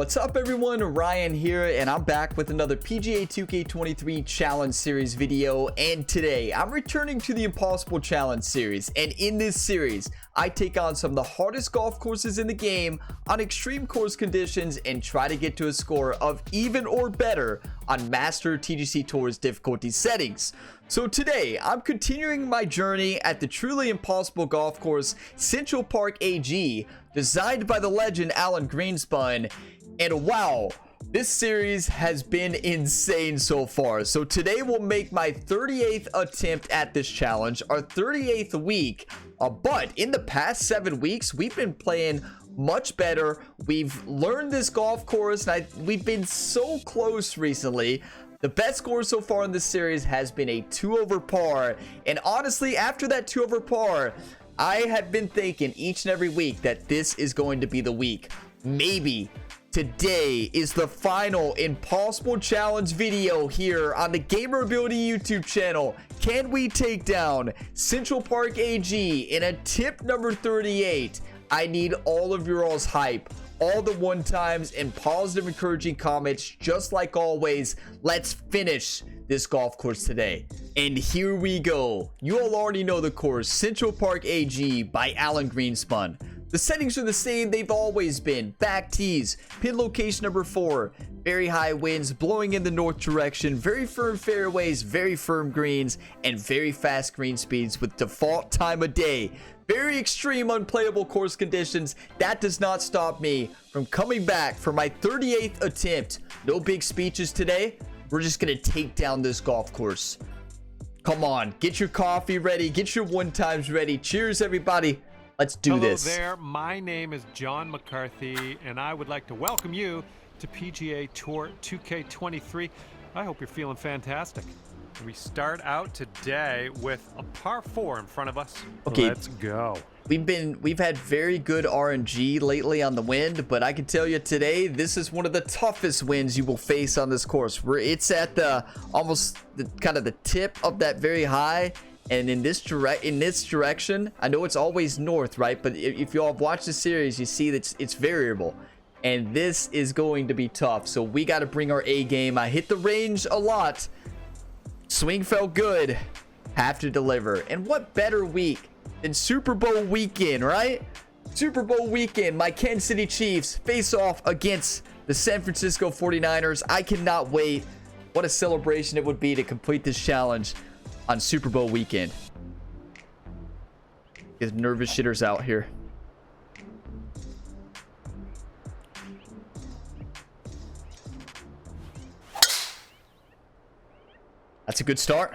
What's up everyone, Ryan here, and I'm back with another PGA 2K23 Challenge Series video. And today I'm returning to the Impossible Challenge Series, and in this series I take on some of the hardest golf courses in the game on extreme course conditions and try to get to a score of even or better on Master TGC Tour's difficulty settings. So today I'm continuing my journey at the truly impossible golf course Central Park AG, designed by the legend Alan Greenspan. And wow, this series has been insane so far. So today we'll make my 38th attempt at this challenge, our 38th week. But in the past 7 weeks, we've been playing much better. We've learned this golf course, and we've been so close recently. The best score so far in this series has been a 2 over par. And honestly, after that 2 over par, I have been thinking each and every week that this is going to be the week. Maybe today is the final Impossible Challenge video here on the Gamer Ability YouTube channel. Can we take down Central Park AG in a tip number 38? I need all of your all's hype, all the one times and positive encouraging comments, just like always. Let's finish this golf course today. And here we go. You all already know the course, Central Park AG by Alan Greenspan. The settings are the same they've always been. Back tees, pin location number 4, very high winds blowing in the north direction, very firm fairways, very firm greens, and very fast green speeds with default time of day. Very extreme unplayable course conditions. That does not stop me from coming back for my 38th attempt. No big speeches today. We're just gonna take down this golf course. Come on, get your coffee ready, get your one times ready. Cheers everybody. Let's do this. Hello there, my name is John McCarthy, and I would like to welcome you to PGA Tour 2K23. I hope you're feeling fantastic. We start out today with a par 4 in front of us. Okay, let's go. We've had very good RNG lately on the wind, but I can tell you today, this is one of the toughest winds you will face on this course. It's at the almost kind of the tip of that very high. And in this direction, I know it's always north, right? But if you all have watched the series, you see that it's variable. And this is going to be tough. So we got to bring our A game. I hit the range a lot. Swing felt good. Have to deliver. And what better week than Super Bowl weekend, right? Super Bowl weekend. My Kansas City Chiefs face off against the San Francisco 49ers. I cannot wait. What a celebration it would be to complete this challenge on Super Bowl weekend. Get nervous shitters out here. That's a good start.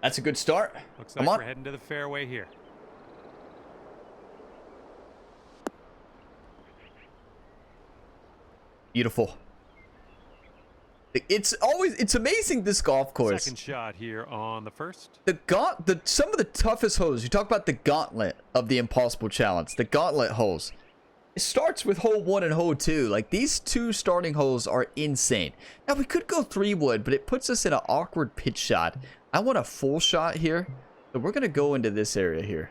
That's a good start. Looks like we're heading to the fairway here. Beautiful. It's amazing, this golf course. Second shot here on the first. Some of the toughest holes. You talk about the gauntlet of the Impossible Challenge, the gauntlet holes. It starts with hole 1 and hole 2. Like, these two starting holes are insane. Now we could go 3-wood, but it puts us in an awkward pitch shot. I want a full shot here, so we're gonna go into this area here.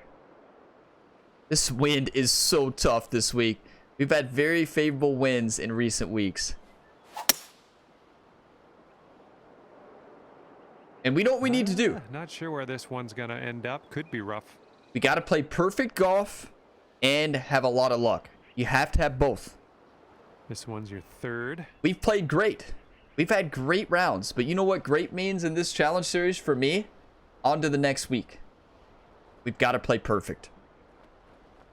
This wind is so tough this week. We've had very favorable winds in recent weeks. And we know what we need to do. Not sure where this one's going to end up. Could be rough. We got to play perfect golf and have a lot of luck. You have to have both. This one's your third. We've played great. We've had great rounds. But you know what great means in this challenge series for me? On to the next week. We've got to play perfect.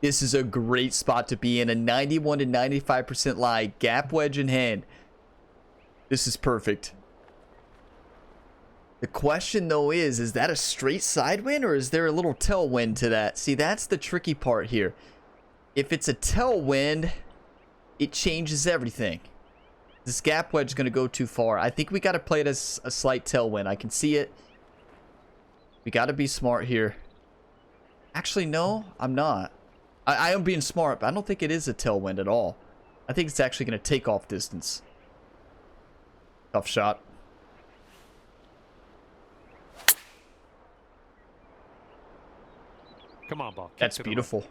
This is a great spot to be in. A 91 to 95% lie. Gap wedge in hand. This is perfect. The question though is that a straight side wind or is there a little tailwind to that? See, that's the tricky part here. If it's a tailwind, it changes everything. This gap wedge is going to go too far. I think we got to play it as a slight tailwind. I can see it. We got to be smart here. Actually, no, I'm not. I am being smart, but I don't think it is a tailwind at all. I think it's actually going to take off distance. Tough shot. Come on, ball. That's beautiful.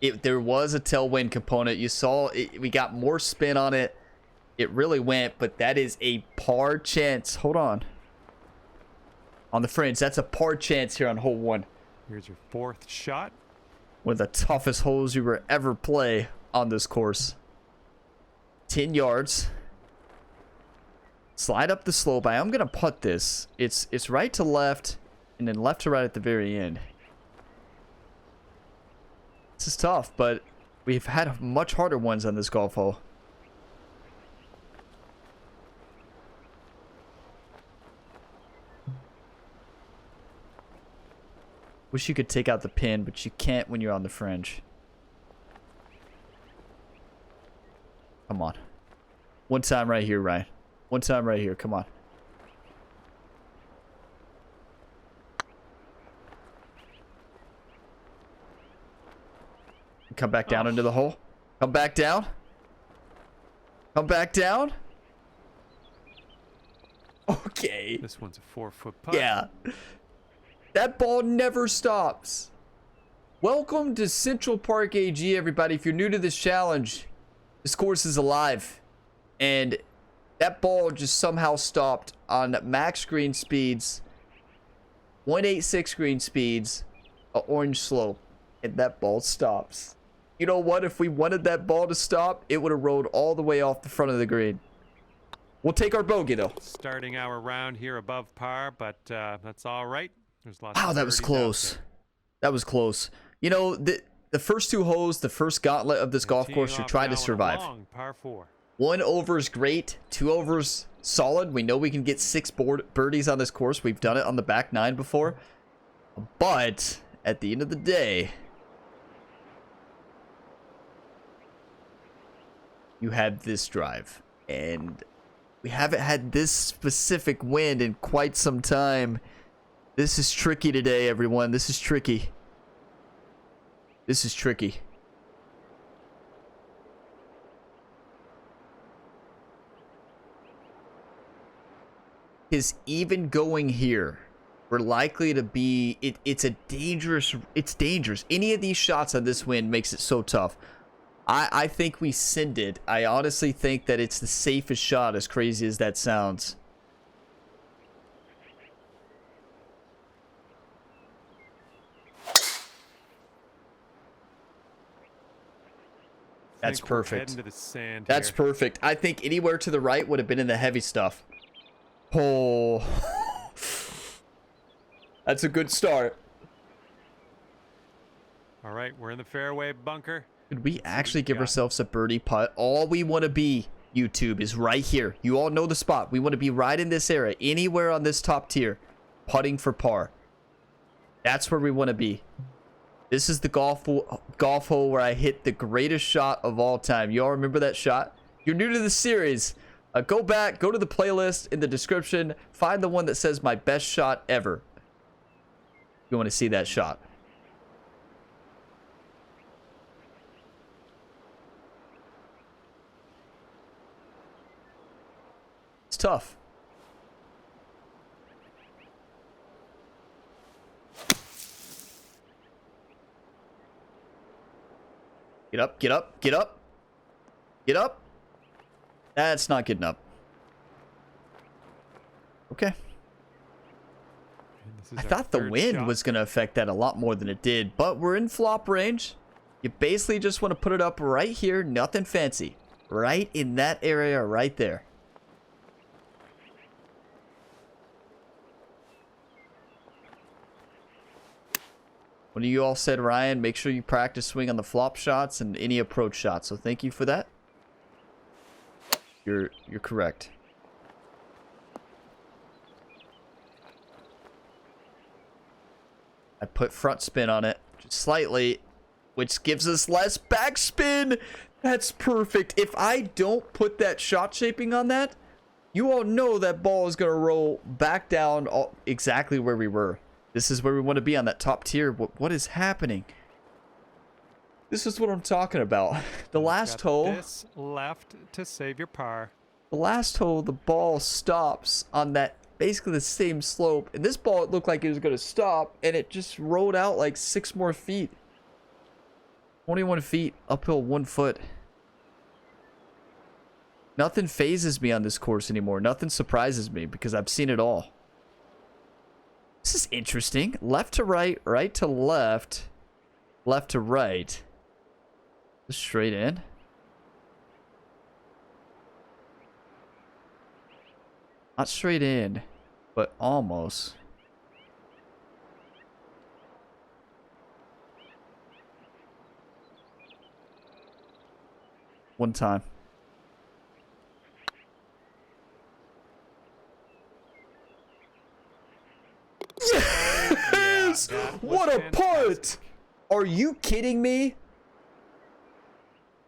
There was a tailwind component. You saw it, we got more spin on it. It really went, but that is a par chance. Hold on. On the fringe, that's a par chance here on hole 1. Here's your 4th shot. One of the toughest holes you will ever play on this course. 10 yards. Slide up the slope. I am going to putt this. It's right to left and then left to right at the very end. This is tough, but we've had much harder ones on this golf hole. Wish you could take out the pin, but you can't when you're on the fringe. Come on. One time right here, Ryan. One time right here. Come on. Come back down into the hole. Come back down. Come back down. Okay. This one's a 4-foot putt. Yeah. That ball never stops. Welcome to Central Park AG, everybody. If you're new to this challenge, this course is alive. And that ball just somehow stopped on max green speeds. 186 green speeds. An orange slope. And that ball stops. You know what? If we wanted that ball to stop, it would have rolled all the way off the front of the green. We'll take our bogey, though. Starting our round here above par, but that's all right. There's lots wow, of that was close. That was close. You know, the first 2 holes, the first gauntlet of this golf course, you're trying to survive. Par 4. 1 over is great. 2 overs, solid. We know we can get 6 birdies on this course. We've done it on the back 9 before. But at the end of the day, you have this drive. And we haven't had this specific wind in quite some time. This is tricky today, everyone. This is tricky. This is tricky. Because even going here, we're likely to be... It's dangerous. Any of these shots on this wind makes it so tough. I think we send it. I honestly think that it's the safest shot, as crazy as that sounds. That's perfect. That's perfect. I think anywhere to the right would have been in the heavy stuff. Oh. That's a good start. All right, we're in the fairway bunker. Could we actually give ourselves a birdie putt? All we want to be, YouTube, is right here. You all know the spot. We want to be right in this area. Anywhere on this top tier. Putting for par. That's where we want to be. This is the golf hole where I hit the greatest shot of all time. You all remember that shot? If you're new to the series, go back, go to the playlist in the description, find the one that says my best shot ever. You want to see that shot. It's tough. Get up, get up, get up. Get up. That's not getting up. Okay. I thought the wind was going to affect that a lot more than it did, but we're in flop range. You basically just want to put it up right here, nothing fancy. Right in that area right there. One of you all said, Ryan, make sure you practice swing on the flop shots and any approach shots. So thank you for that. You're correct. I put front spin on it just slightly, which gives us less backspin. That's perfect. If I don't put that shot shaping on that, you all know that ball is going to roll back down exactly where we were. This is where we want to be on that top tier. What is happening? This is what I'm talking about. The last hole. This left to save your par. The last hole, the ball stops on that basically the same slope. And this ball, it looked like it was going to stop. And it just rolled out like 6 more feet. 21 feet, uphill 1 foot. Nothing phases me on this course anymore. Nothing surprises me because I've seen it all. This is interesting. Left to right, right to left, left to right. Just straight in. Not straight in, but almost. One time. Yes! Yeah, what a putt! Are you kidding me?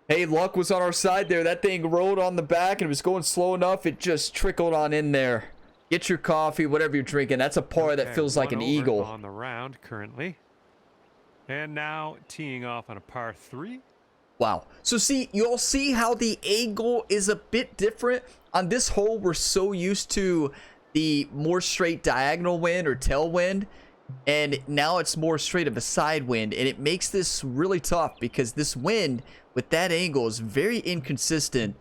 Hey, luck was on our side there. That thing rolled on the back and it was going slow enough. It just trickled on in there. Get your coffee, whatever you're drinking. That's a par that feels like an eagle. On the round currently. And now teeing off on a par 3. Wow. So see, you all see how the angle is a bit different? On this hole, we're so used to the more straight diagonal wind or tailwind. And now it's more straight of a side wind. And it makes this really tough because this wind with that angle is very inconsistent.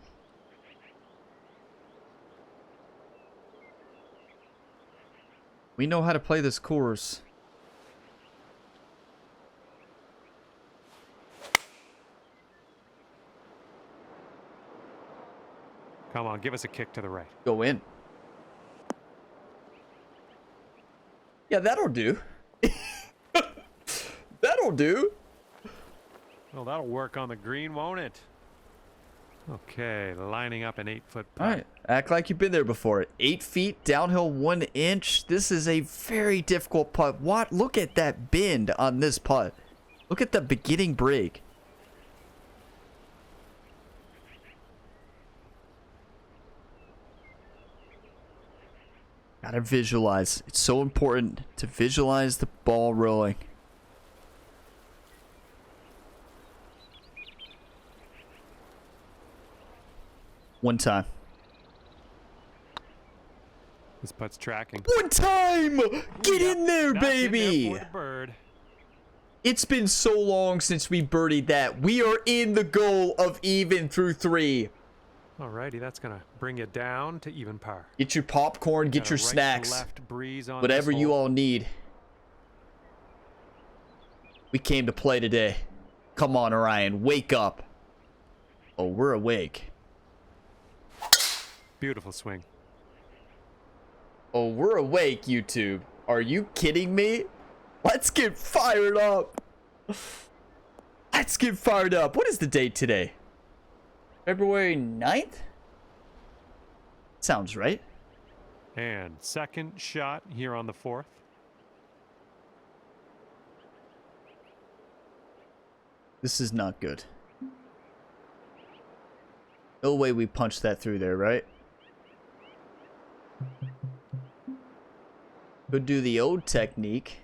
We know how to play this course. Come on, give us a kick to the right. Go in. Yeah, that'll do. That'll do. Well, that'll work on the green, won't it? Okay, lining up an 8-foot putt. All right, act like you've been there before. 8 feet, downhill 1 inch. This is a very difficult putt. What? Look at that bend on this putt. Look at the beginning break. Gotta visualize. It's so important to visualize the ball rolling. One time. This putt's tracking. One time! Get in there, baby! In there for the bird. It's been so long since we birdied that. We are in the goal of even through 3. Alrighty, that's gonna bring you down to even par. Get your popcorn, get Got a your right to snacks. left breeze on Whatever this you hole. all need. We came to play today. Come on, Orion, wake up. Oh, we're awake. Beautiful swing. Oh, we're awake, YouTube. Are you kidding me? Let's get fired up. Let's get fired up. What is the date today? February 9th? Sounds right. And second shot here on the 4th. This is not good. No way we punched that through there, right? Could do the old technique.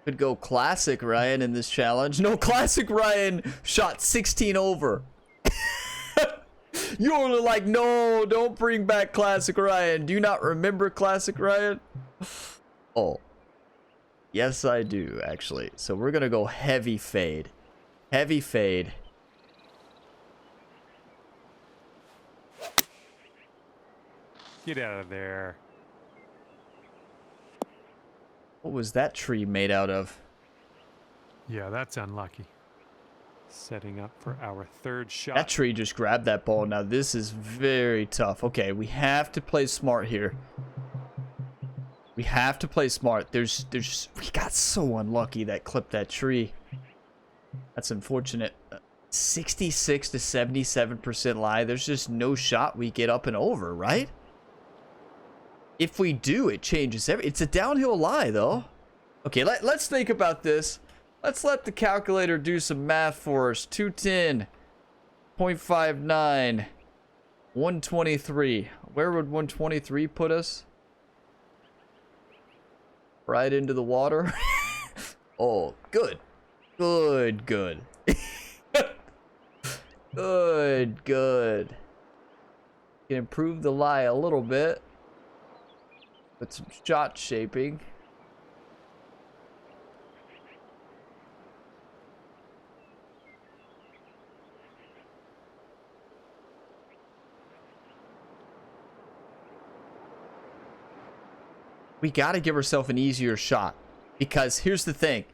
Could go classic Ryan in this challenge. No, classic Ryan shot 16 over. You're like, no, don't bring back classic Ryan. Do you not remember classic Ryan? Oh. Yes, I do, actually. So we're going to go heavy fade. Heavy fade. Get out of there. What was that tree made out of? Yeah, that's unlucky. Setting up for our 3rd shot. That tree just grabbed that ball. Now this is very tough. Okay, we have to play smart here. We have to play smart. We got so unlucky that clipped that tree. That's unfortunate. 66 to 77% lie. There's just no shot we get up and over, right? If we do, it changes everything. It's a downhill lie, though. Okay, let's think about this. Let's let the calculator do some math for us. 210, 0.59, 123. Where would 123 put us? Right into the water. Oh, good. Good, good. Good, good. Can improve the lie a little bit. With some shot shaping. we got to give ourselves an easier shot. Because here's the thing.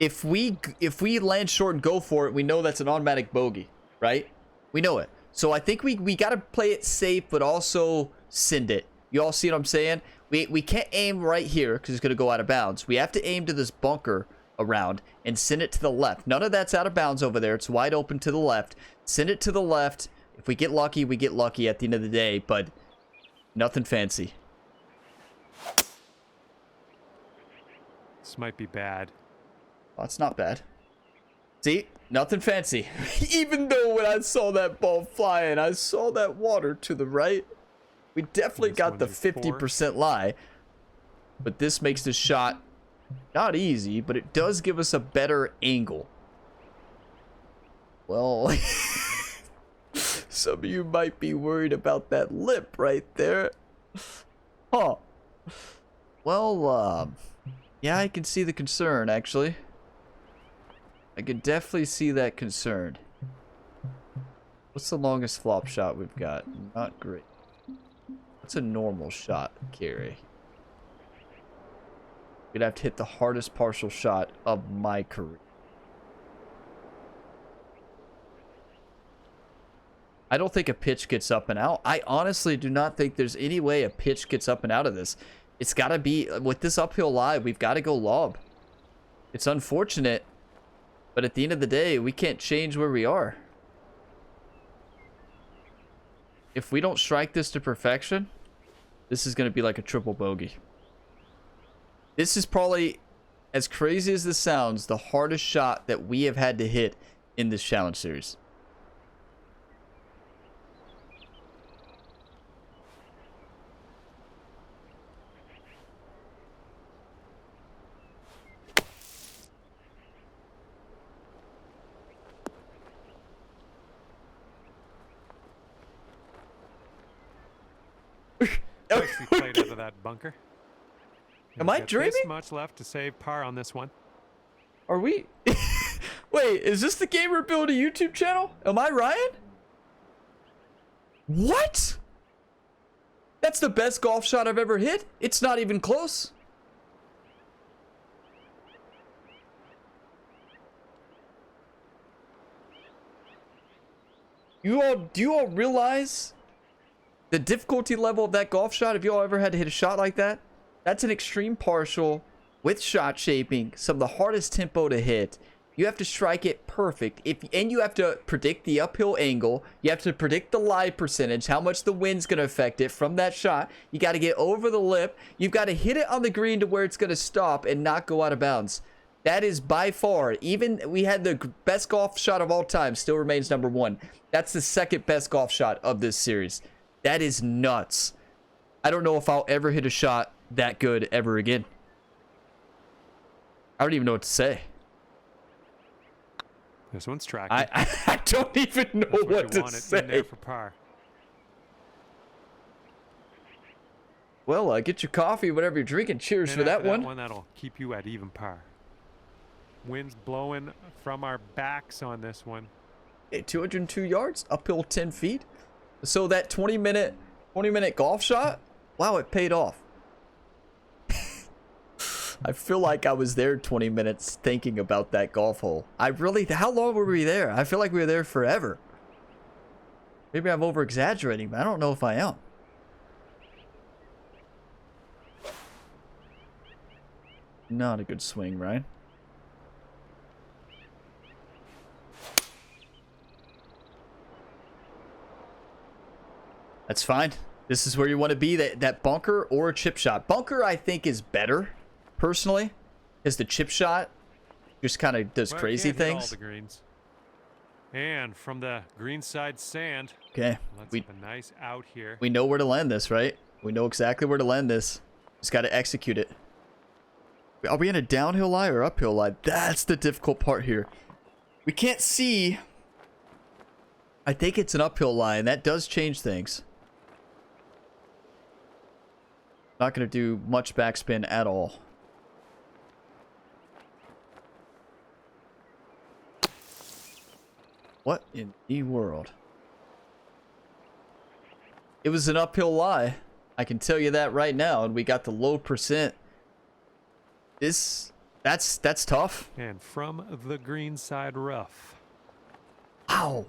If we land short and go for it, we know that's an automatic bogey, right? We know it. So I think we got to play it safe, but also send it. You all see what I'm saying? We can't aim right here because it's going to go out of bounds. We have to aim to this bunker around and send it to the left. None of that's out of bounds over there. It's wide open to the left. Send it to the left. If we get lucky, we get lucky at the end of the day, but nothing fancy. This might be bad. Oh, it's not bad. See? Nothing fancy. Even though when I saw that ball flying, I saw that water to the right. We definitely got the 50% lie. But this makes the shot not easy, but it does give us a better angle. Well, some of you might be worried about that lip right there. Huh. Well, yeah, I can see the concern, actually. I can definitely see that concern. What's the longest flop shot we've got? Not great. What's a normal shot carry? We'd have to hit the hardest partial shot of my career. I don't think a pitch gets up and out. I honestly do not think there's any way a pitch gets up and out of this. It's got to be, with this uphill lie, we've got to go lob. It's unfortunate, but at the end of the day, we can't change where we are. If we don't strike this to perfection, this is going to be like a triple bogey. This is probably, as crazy as this sounds, the hardest shot that we have had to hit in this challenge series. Nicely played out of that bunker. Am I dreaming? This much left to save par on this one. Are we? Wait, is this the Gamer Build a YouTube channel? Am I Ryan? What? That's the best golf shot I've ever hit. It's not even close. Do you all realize the difficulty level of that golf shot? Have you all ever had to hit a shot like that? That's an extreme partial with shot shaping, some of the hardest tempo to hit. You have to strike it perfect. And you have to predict the uphill angle. You have to predict the lie percentage, how much the wind's going to affect it from that shot. You got to get over the lip. You've got to hit it on the green to where it's going to stop and not go out of bounds. That is by far, even we had the best golf shot of all time, still remains number one. That's the second best golf shot of this series. That is nuts. I don't know if I'll ever hit a shot that good ever again. I don't even know what to say. This one's tracking. I don't even know what to say. In there for par. Well, get your coffee, whatever you're drinking. Cheers for that one. That'll keep you at even par. Wind's blowing from our backs on this one. Okay, 202 yards, uphill 10 feet. So that 20-minute golf shot, wow, it paid off. I feel like I was there 20 minutes thinking about that golf hole. How long were we there? I feel like we were there forever. Maybe I'm over-exaggerating, but I don't know if I am. Not a good swing, Ryan. That's fine. This is where you want to be, that bunker or a chip shot. Bunker, I think, is better, personally, because the chip shot just kind of does crazy things. All the greens. And from the green side sand. Okay. Let's have a nice out here. We know where to land this, right? We know exactly where to land this. Just got to execute it. Are we in a downhill lie or uphill lie? That's the difficult part here. We can't see. I think it's an uphill lie, and that does change things. Not going to do much backspin at all. What in the world? It was an uphill lie. I can tell you that right now. And we got the low percent. That's tough. And from the green side rough. Wow.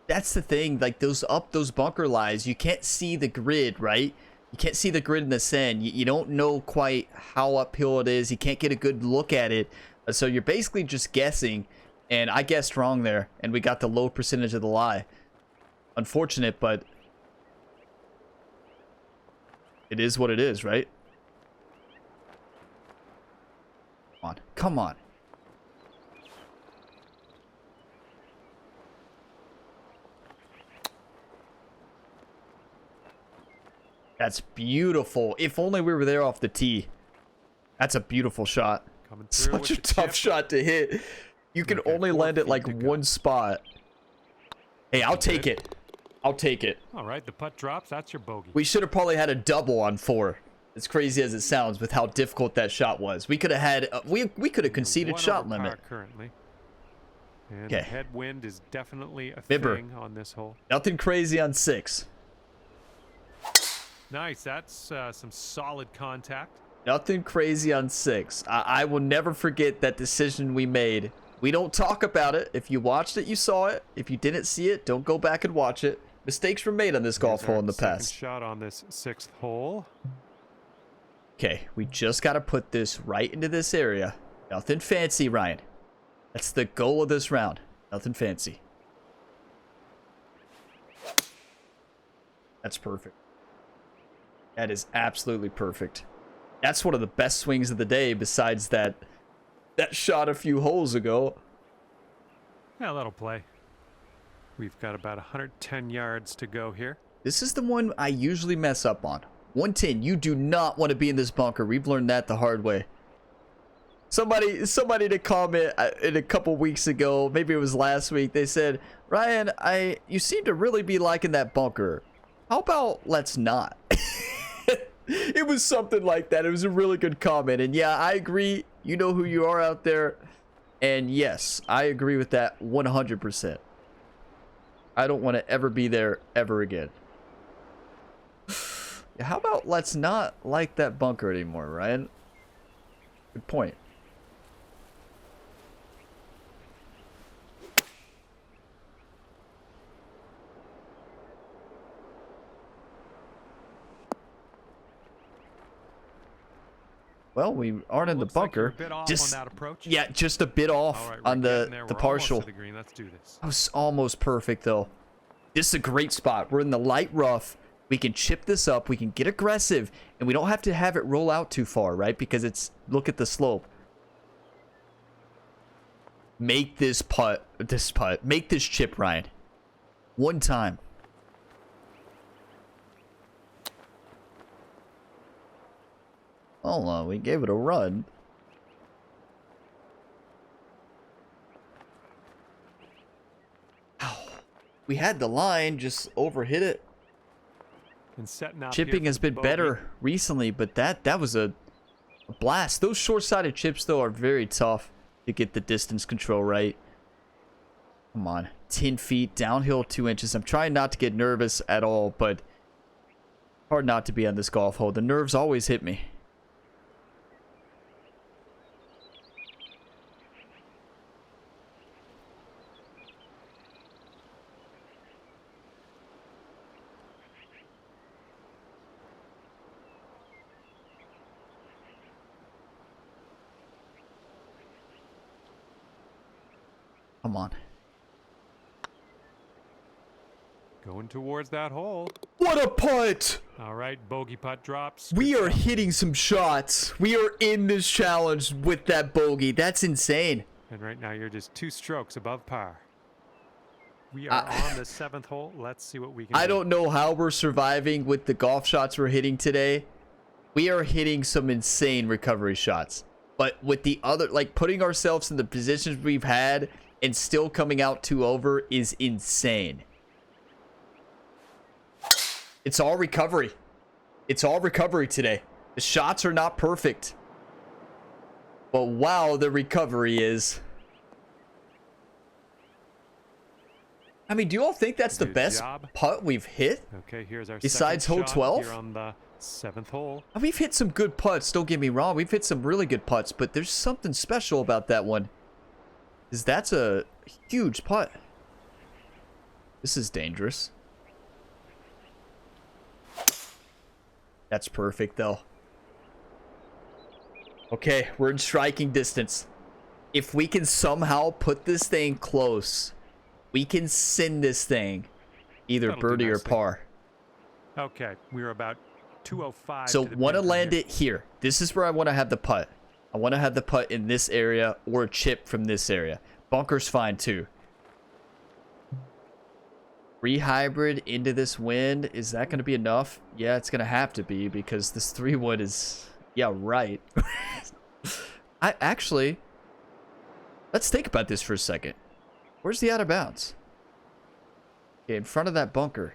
That's the thing. Like those bunker lies, you can't see the grid, right? You can't see the grid in the sand. You don't know quite how uphill it is. You can't get a good look at it. So you're basically just guessing. And I guessed wrong there. And we got the low percentage of the lie. Unfortunate, but it is what it is, right? Come on. Come on. That's beautiful. If only we were there off the tee. That's a beautiful shot. Such a tough shot to hit. You can only land it like one spot. Hey, I'll take it. I'll take it. All right, the putt drops. That's your bogey. We should have probably had a double on 4. As crazy as it sounds with how difficult that shot was. We could have had we could have conceded shot limit. Currently. And okay. Headwind is definitely a thing on this hole. Nothing crazy on 6. Nice. That's some solid contact. Nothing crazy on 6. I will never forget that decision we made. We don't talk about it. If you watched it, you saw it. If you didn't see it, don't go back and watch it. Mistakes were made on this golf hole in the past. Shot on this 6th hole. Okay, we just got to put this right into this area. Nothing fancy, Ryan. That's the goal of this round. Nothing fancy. That's perfect. That is absolutely perfect. That's one of the best swings of the day besides that shot a few holes ago. Yeah, that'll play. We've got about 110 yards to go here. This is the one I usually mess up on. 110. You do not want to be in this bunker. We've learned that the hard way. Somebody to comment in a couple weeks ago, maybe it was last week, they said, Ryan, you seem to really be liking that bunker. How about let's not? It was something like that. It was a really good comment. And yeah, I agree. You know who you are out there. And yes, I agree with that 100%. I don't want to ever be there ever again. How about let's not like that bunker anymore, Ryan? Good point. Well, we aren't in the bunker. Just yeah, just a bit off on the partial. Let's do this. That was almost perfect though. This is a great spot. We're in the light rough. We can chip this up. We can get aggressive, and we don't have to have it roll out too far, right? Because it's look at the slope. Make this putt. Make this chip, Ryan. One time. Oh, we gave it a run. Ow. We had the line, just overhit it. And setting out chipping has been better recently, but that was a blast. Those short-sided chips, though, are very tough to get the distance control right. Come on. 10 feet, downhill 2 inches. I'm trying not to get nervous at all, but hard not to be on this golf hole. The nerves always hit me. Come on. Going towards that hole. What a putt! All right, bogey putt drops. We are hitting some shots. We are in this challenge with that bogey. That's insane. And right now you're just 2 strokes above par. We are on the 7th hole. Let's see what we can do. I don't know how we're surviving with the golf shots we're hitting today. We are hitting some insane recovery shots. But with the other, like putting ourselves in the positions we've had and still coming out 2 over is insane. It's all recovery. It's all recovery today. The shots are not perfect. But wow, the recovery is. I mean, do you all think that's the Good best job. putt we've hit? Okay, here's our Besides second hole shot 12? here on the 7th hole. We've hit some good putts, don't get me wrong. We've hit some really good putts, but there's something special about that one. Is that's a huge putt. This is dangerous. That's perfect, though. Okay, we're in striking distance. If we can somehow put this thing close, we can send this thing either That'll do birdie or nicely. par. Okay, we were about 205. So to the want to pin from land here. it here. This is where I want to have the putt. I want to have the putt in this area or a chip from this area. Bunker's fine too. Re-hybrid into this wind. Is that going to be enough? Yeah, it's going to have to be because this 3-wood is... Yeah, right. Actually... Let's think about this for a second. Where's the out of bounds? Okay, in front of that bunker.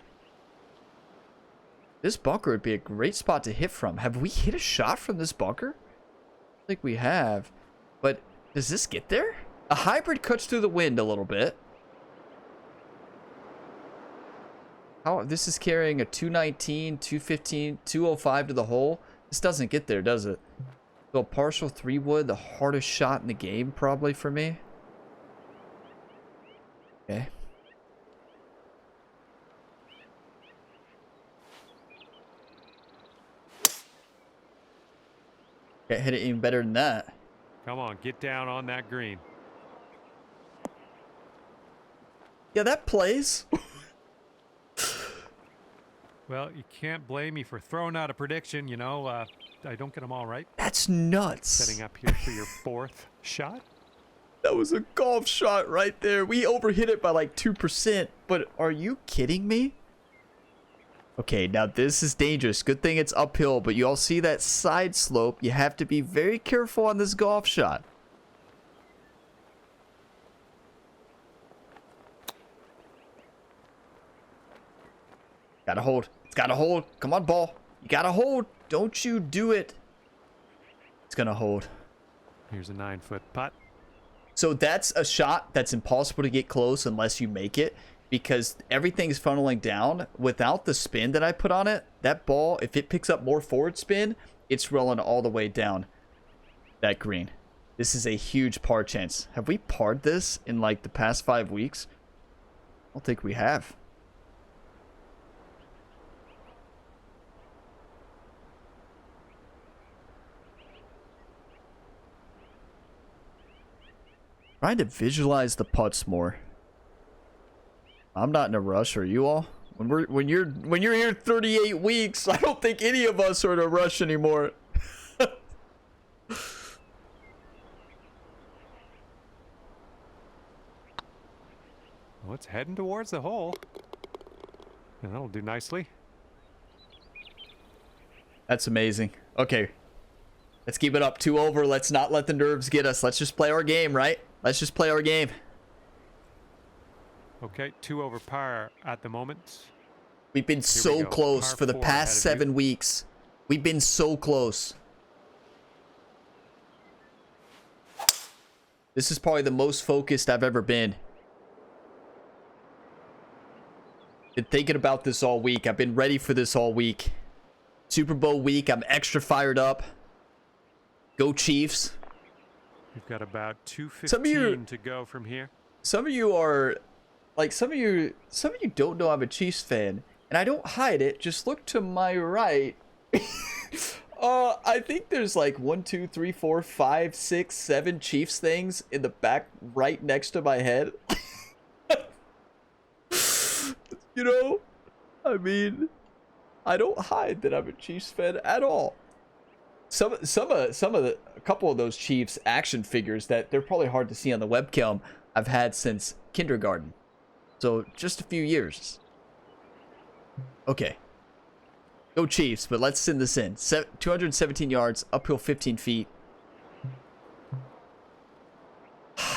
This bunker would be a great spot to hit from. Have we hit a shot from this bunker? I think we have. But does this get there? A hybrid cuts through the wind a little bit. How this is carrying a 219, 215, 205 to the hole. This doesn't get there, does it? So a partial 3-wood, the hardest shot in the game probably for me. Okay. Can't hit it even better than that. Come on, get down on that green. Yeah, that plays. Well, you can't blame me for throwing out a prediction. You know, I don't get them all right. That's nuts. Setting up here for your 4th shot. That was a golf shot right there. We overhit it by like 2%. But are you kidding me? Okay, now this is dangerous. Good thing it's uphill, but you all see that side slope. You have to be very careful on this golf shot. Gotta hold. It's gotta hold. Come on, ball. You gotta hold. Don't you do it. It's gonna hold. Here's a 9-foot putt. So that's a shot that's impossible to get close unless you make it, because everything's funneling down. Without the spin that I put on it, that ball, if it picks up more forward spin, it's rolling all the way down that green. This is a huge par chance. Have we parred this in like the past 5 weeks? I don't think we have. Trying to visualize the putts more. I'm not in a rush. Are you all? When you're here 38 weeks, I don't think any of us are in a rush anymore. Well, it's heading towards the hole. And that'll do nicely. That's amazing. Okay. Let's keep it up. 2 over. Let's not let the nerves get us. Let's just play our game, right? Let's just play our game. Okay, 2 over par at the moment. We've been so go. close Par for the 4 past ahead of you. 7 weeks. We've been so close. This is probably the most focused I've ever been. Been thinking about this all week. I've been ready for this all week. Super Bowl week. I'm extra fired up. Go Chiefs. We've got about Some of 2:15 to go from here. Some of you are like some of you don't know I'm a Chiefs fan, and I don't hide it. Just look to my right. I think there's like 1, 2, 3, 4, 5, 6, 7 Chiefs things in the back right next to my head. You know, I mean, I don't hide that I'm a Chiefs fan at all. A couple of those Chiefs action figures that they're probably hard to see on the webcam I've had since kindergarten. So just a few years. Okay. Go Chiefs, but let's send this in. 217 yards, uphill 15 feet.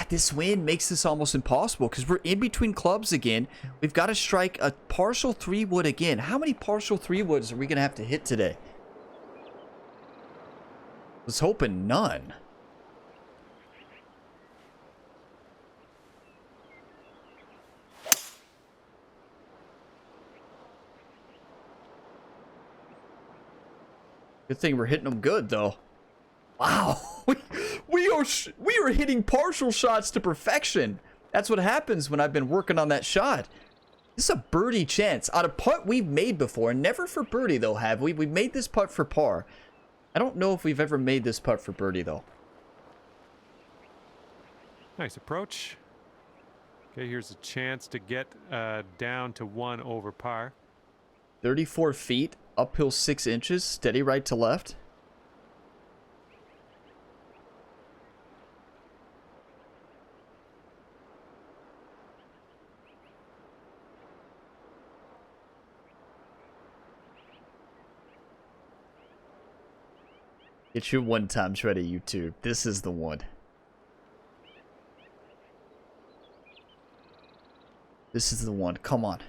This wind makes this almost impossible because we're in between clubs again. We've got to strike a partial 3-wood again. How many partial 3-woods are we going to have to hit today? Was hoping none. Good thing we're hitting them good, though. Wow. We are hitting partial shots to perfection. That's what happens when I've been working on that shot. This is a birdie chance on a putt we've made before. Never for birdie, though, have we? We've made this putt for par. I don't know if we've ever made this putt for birdie, though. Nice approach. Okay, here's a chance to get down to 1 over par. 34 feet, uphill 6 inches, steady right to left. Get your 1 times ready, YouTube. This is the one. This is the one. Come on.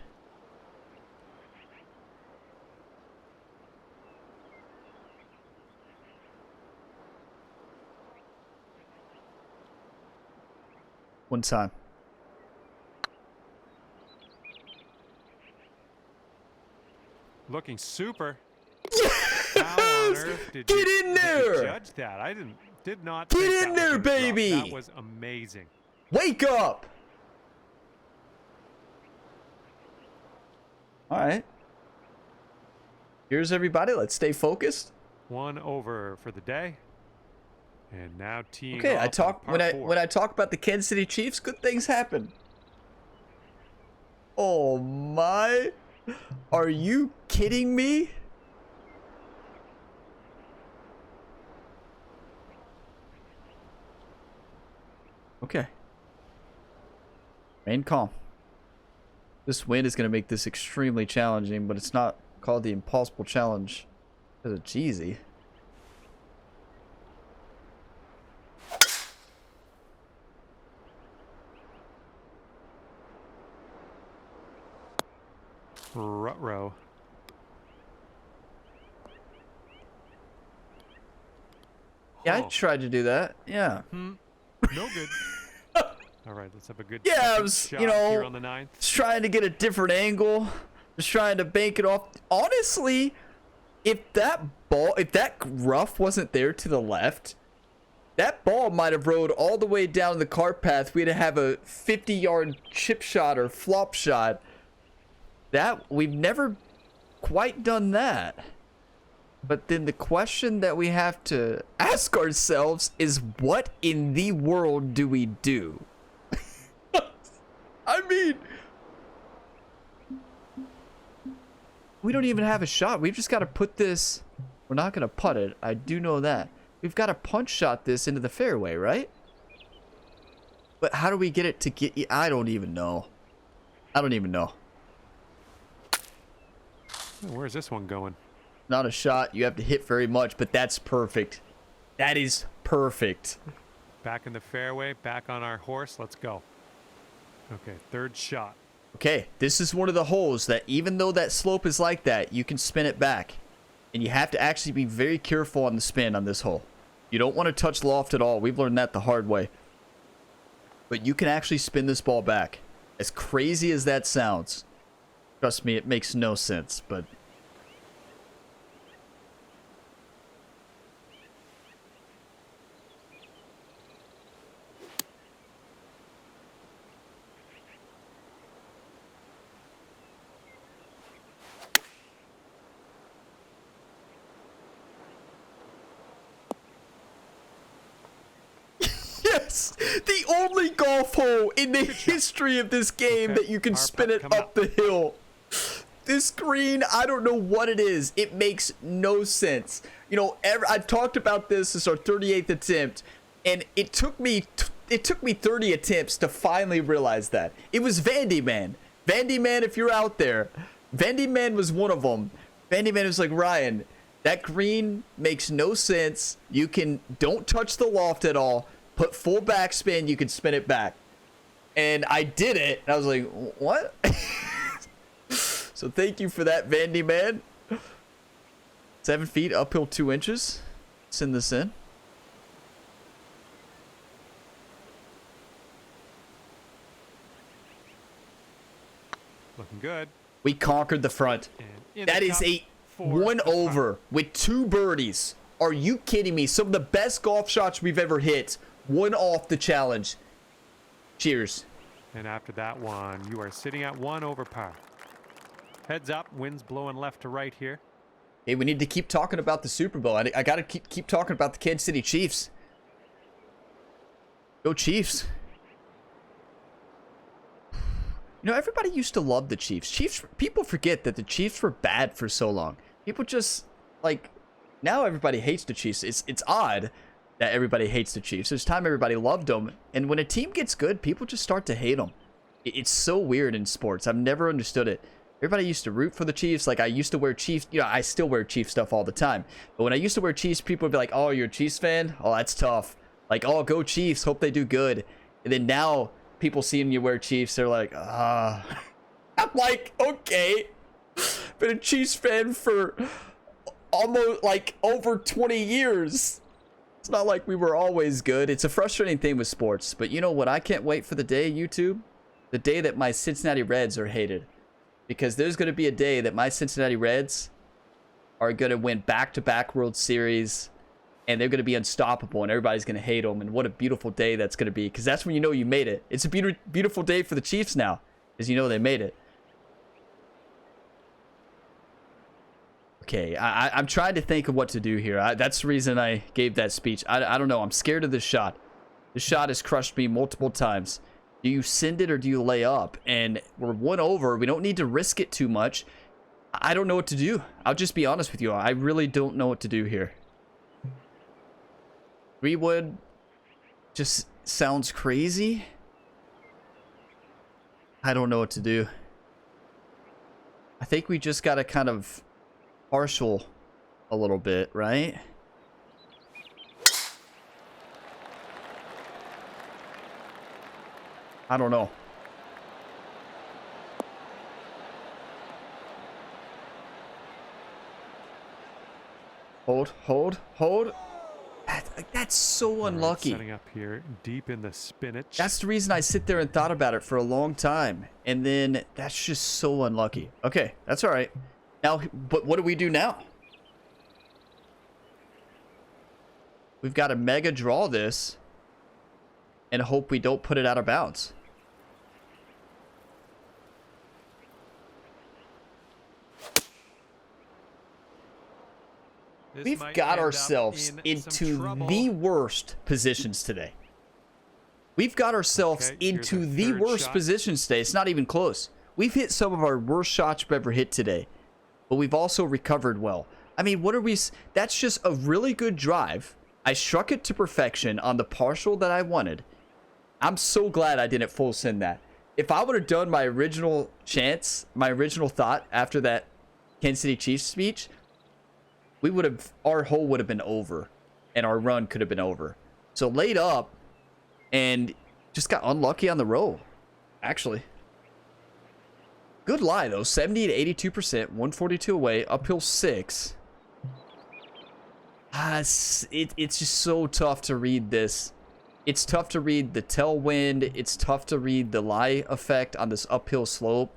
One time. Looking super. Yes! How on earth did Get in there! you judge that? I did not. Get think in that there, was gonna drop. baby! That was amazing. Wake up! All right. Here's everybody. Let's stay focused. 1 over for the day. And now teeing Okay, off I talk on par 4. when I talk about the Kansas City Chiefs, good things happen. Oh my. Are you kidding me? Okay. Remain calm. This wind is going to make this extremely challenging, but it's not called the impossible challenge because of Jeezy. Ruh-roh. Yeah, I Oh. tried to do that. Yeah. No good. All right, let's have a good Yeah, I second was, shot you know, here on the 9th. just trying to get a different angle. Just trying to bank it off. Honestly, if that rough wasn't there to the left, that ball might have rode all the way down the cart path. We'd have a 50-yard chip shot or flop shot. We've never quite done that. But then the question that we have to ask ourselves is, what in the world do we do? I mean, we don't even have a shot. We've just got to put this. We're not going to putt it. I do know that. We've got to punch shot this into the fairway, right? But how do we get it to get... I don't even know. I don't even know. Where's this one going? Not a shot. You have to hit very much, but that's perfect. That is perfect. Back in the fairway, back on our horse. Let's go. Okay, 3rd shot. Okay, this is one of the holes that even though that slope is like that, you can spin it back. And you have to actually be very careful on the spin on this hole. You don't want to touch loft at all. We've learned that the hard way. But you can actually spin this ball back. As crazy as that sounds. Trust me, it makes no sense, but... Yes! The only golf hole in the history of this game that you can spin it up the hill. This green, I don't know what it is. It makes no sense. You know, I've talked about this. This is our 38th attempt, and it took me 30 attempts to finally realize that. It was Vandy Man. Vandy Man, if you're out there, Vandy Man was one of them. Vandy Man was like, Ryan, that green makes no sense. Don't touch the loft at all. Put full backspin, you can spin it back. And I did it, and I was like, what? So thank you for that, Vandy Man. 7 feet, uphill 2 inches. Send this in. Looking good. We conquered the front. And That is a one over with 2 birdies. Are you kidding me? Some of the best golf shots we've ever hit. One off the challenge. Cheers. And after that one, you are sitting at 1 over par. Heads up, winds blowing left to right here. Hey, we need to keep talking about the Super Bowl. I got to keep talking about the Kansas City Chiefs. Go Chiefs. You know, everybody used to love the Chiefs. People forget that the Chiefs were bad for so long. People just, like, now everybody hates the Chiefs. It's odd that everybody hates the Chiefs. There's time everybody loved them. And when a team gets good, people just start to hate them. It's so weird in sports. I've never understood it. Everybody used to root for the Chiefs. Like, I used to wear Chiefs. You know, I still wear Chiefs stuff all the time. But when I used to wear Chiefs, people would be like, oh, you're a Chiefs fan? Oh, that's tough. Like, oh, go Chiefs. Hope they do good. And then now people seeing you wear Chiefs, they're like, ah. I'm like, okay. Been a Chiefs fan for almost, like, over 20 years. It's not like we were always good. It's a frustrating thing with sports. But you know what? I can't wait for the day, YouTube. The day that my Cincinnati Reds are hated. Because there's going to be a day that my Cincinnati Reds are going to win back-to-back World Series. And they're going to be unstoppable. And everybody's going to hate them. And what a beautiful day that's going to be. Because that's when you know you made it. It's a beautiful day for the Chiefs now. Because you know they made it. Okay, I'm trying to think of what to do here. That's the reason I gave that speech. I don't know. I'm scared of this shot. This shot has crushed me multiple times. Do you send it or do you lay up? And we're 1 over. We don't need to risk it too much. I don't know what to do. I'll just be honest with you. I really don't know what to do here. 3 wood just sounds crazy. I don't know what to do. I think we just got to kind of partial a little bit, right? I don't know. Hold. That's so unlucky. Setting up here deep in the spinach. That's the reason I sit there and thought about it for a long time. And then that's just so unlucky. Okay, that's all right. Now, but what do we do now? We've got to mega draw this and hope we don't put it out of bounds. We've got ourselves into the worst positions today. We've got ourselves into the worst positions today. It's not even close. We've hit some of our worst shots we've ever hit today. But we've also recovered well. I mean, what are we... That's just a really good drive. I struck it to perfection on the partial that I wanted. I'm so glad I didn't full send that. If I would have done my original chance, my original thought after that Kansas City Chiefs speech, we would have... Our hole would have been over. And our run could have been over. So laid up and just got unlucky on the roll. Actually. Good lie, though. 70 to 82%. 142 away. Uphill 6. It's just so tough to read this. It's tough to read the tailwind. It's tough to read the lie effect on this uphill slope.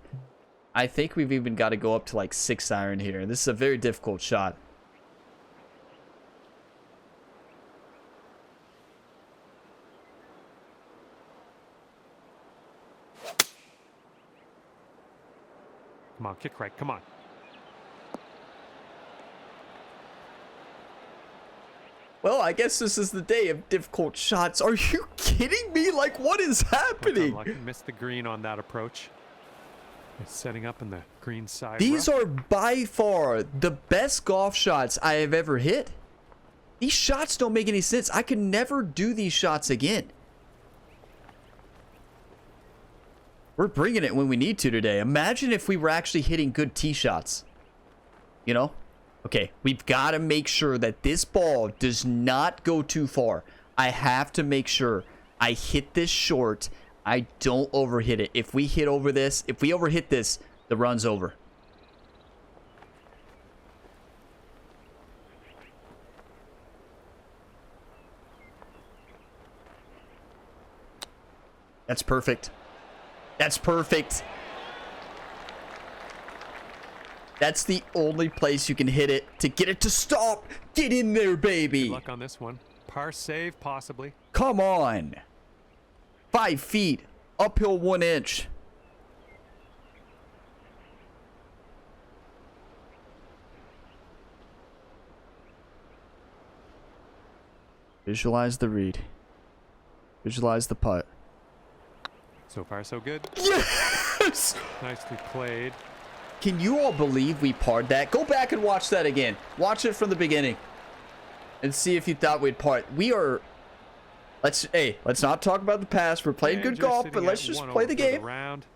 I think we've even got to go up to like 6 iron here. This is a very difficult shot. Come on, kick right. Come on. Well, I guess this is the day of difficult shots. Are you kidding me? Like, what is happening? Missed the green on that approach. It's setting up in the green side. These are by far the best golf shots I have ever hit. These shots don't make any sense. I could never do these shots again. We're bringing it when we need to today. Imagine if we were actually hitting good tee shots. You know? Okay, we've got to make sure that this ball does not go too far. I have to make sure I hit this short. I don't overhit it. If we hit over this, if we overhit this, the run's over. That's perfect. That's perfect. That's the only place you can hit it to get it to stop. Get in there, baby. Good luck on this one. Par save, possibly. Come on. 5 feet. Uphill 1 inch. Visualize the read. Visualize the putt. So far, so good. Yes! Nicely played. Can you all believe we parred that? Go back and watch that again. Watch it from the beginning. And see if you thought we'd part. We are... let's not talk about the past. We're playing good golf, but let's just play the game. Round.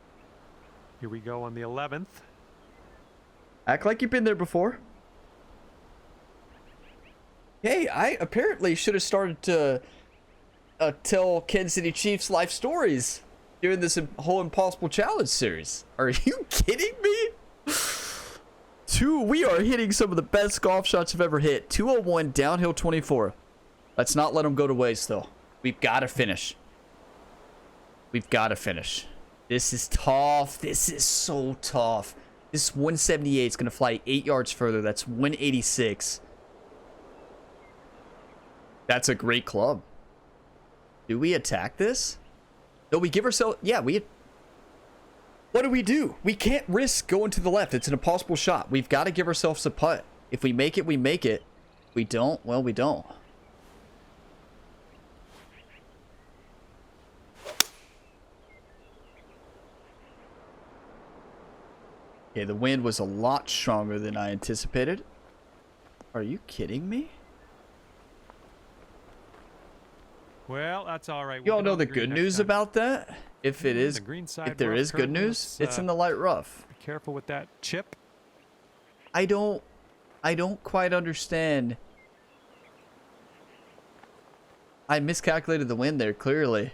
Here we go on the 11th. Act like you've been there before. Hey, I apparently should have started to tell Kansas City Chiefs life stories during this whole Impossible Challenge series. Are you kidding me? We are hitting some of the best golf shots I've ever hit. 201, downhill 24. Let's not let them go to waste, though. We've got to finish. We've got to finish. This is tough. This is so tough. This 178 is going to fly 8 yards further. That's 186. That's a great club. Do we attack this? No, we give ourselves... yeah, we... what do? We can't risk going to the left. It's an impossible shot. We've got to give ourselves a putt. If we make it, we make it. If we don't, well, we don't. Okay, the wind was a lot stronger than I anticipated. Are you kidding me? Well, that's all right. You all know the good news about that? If it is, The green side if there rough is good currently. news, it's in the light rough. Be careful with that chip. I don't quite understand. I miscalculated the wind there, clearly.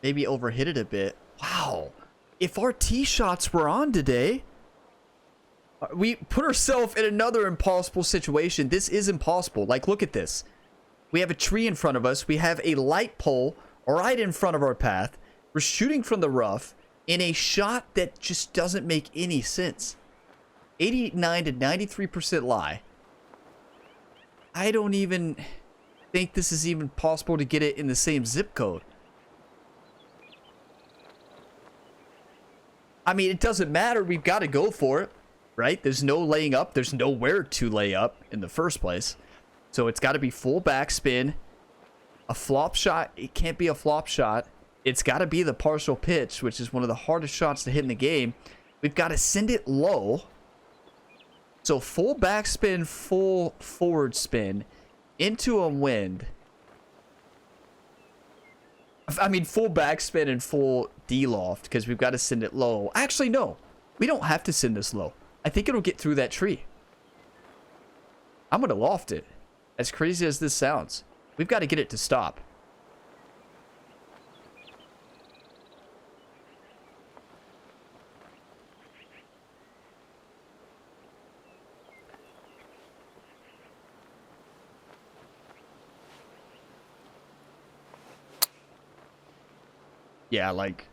Maybe overhit it a bit. Wow. If our tee shots were on today, we put ourselves in another impossible situation. This is impossible. Like, look at this. We have a tree in front of us. We have a light pole right in front of our path. We're shooting from the rough in a shot that just doesn't make any sense. 89 to 93% lie. I don't even think this is even possible to get it in the same zip code. I mean, it doesn't matter. We've got to go for it, right? There's no laying up. There's nowhere to lay up in the first place. So it's got to be full backspin. A flop shot, it can't be a flop shot. It's got to be the partial pitch, which is one of the hardest shots to hit in the game. We've got to send it low. So full backspin, full forward spin into a wind. I mean, full backspin and full D-loft, because we've got to send it low. Actually, no. We don't have to send this low. I think it'll get through that tree. I'm going to loft it. As crazy as this sounds, we've got to get it to stop. Yeah, like...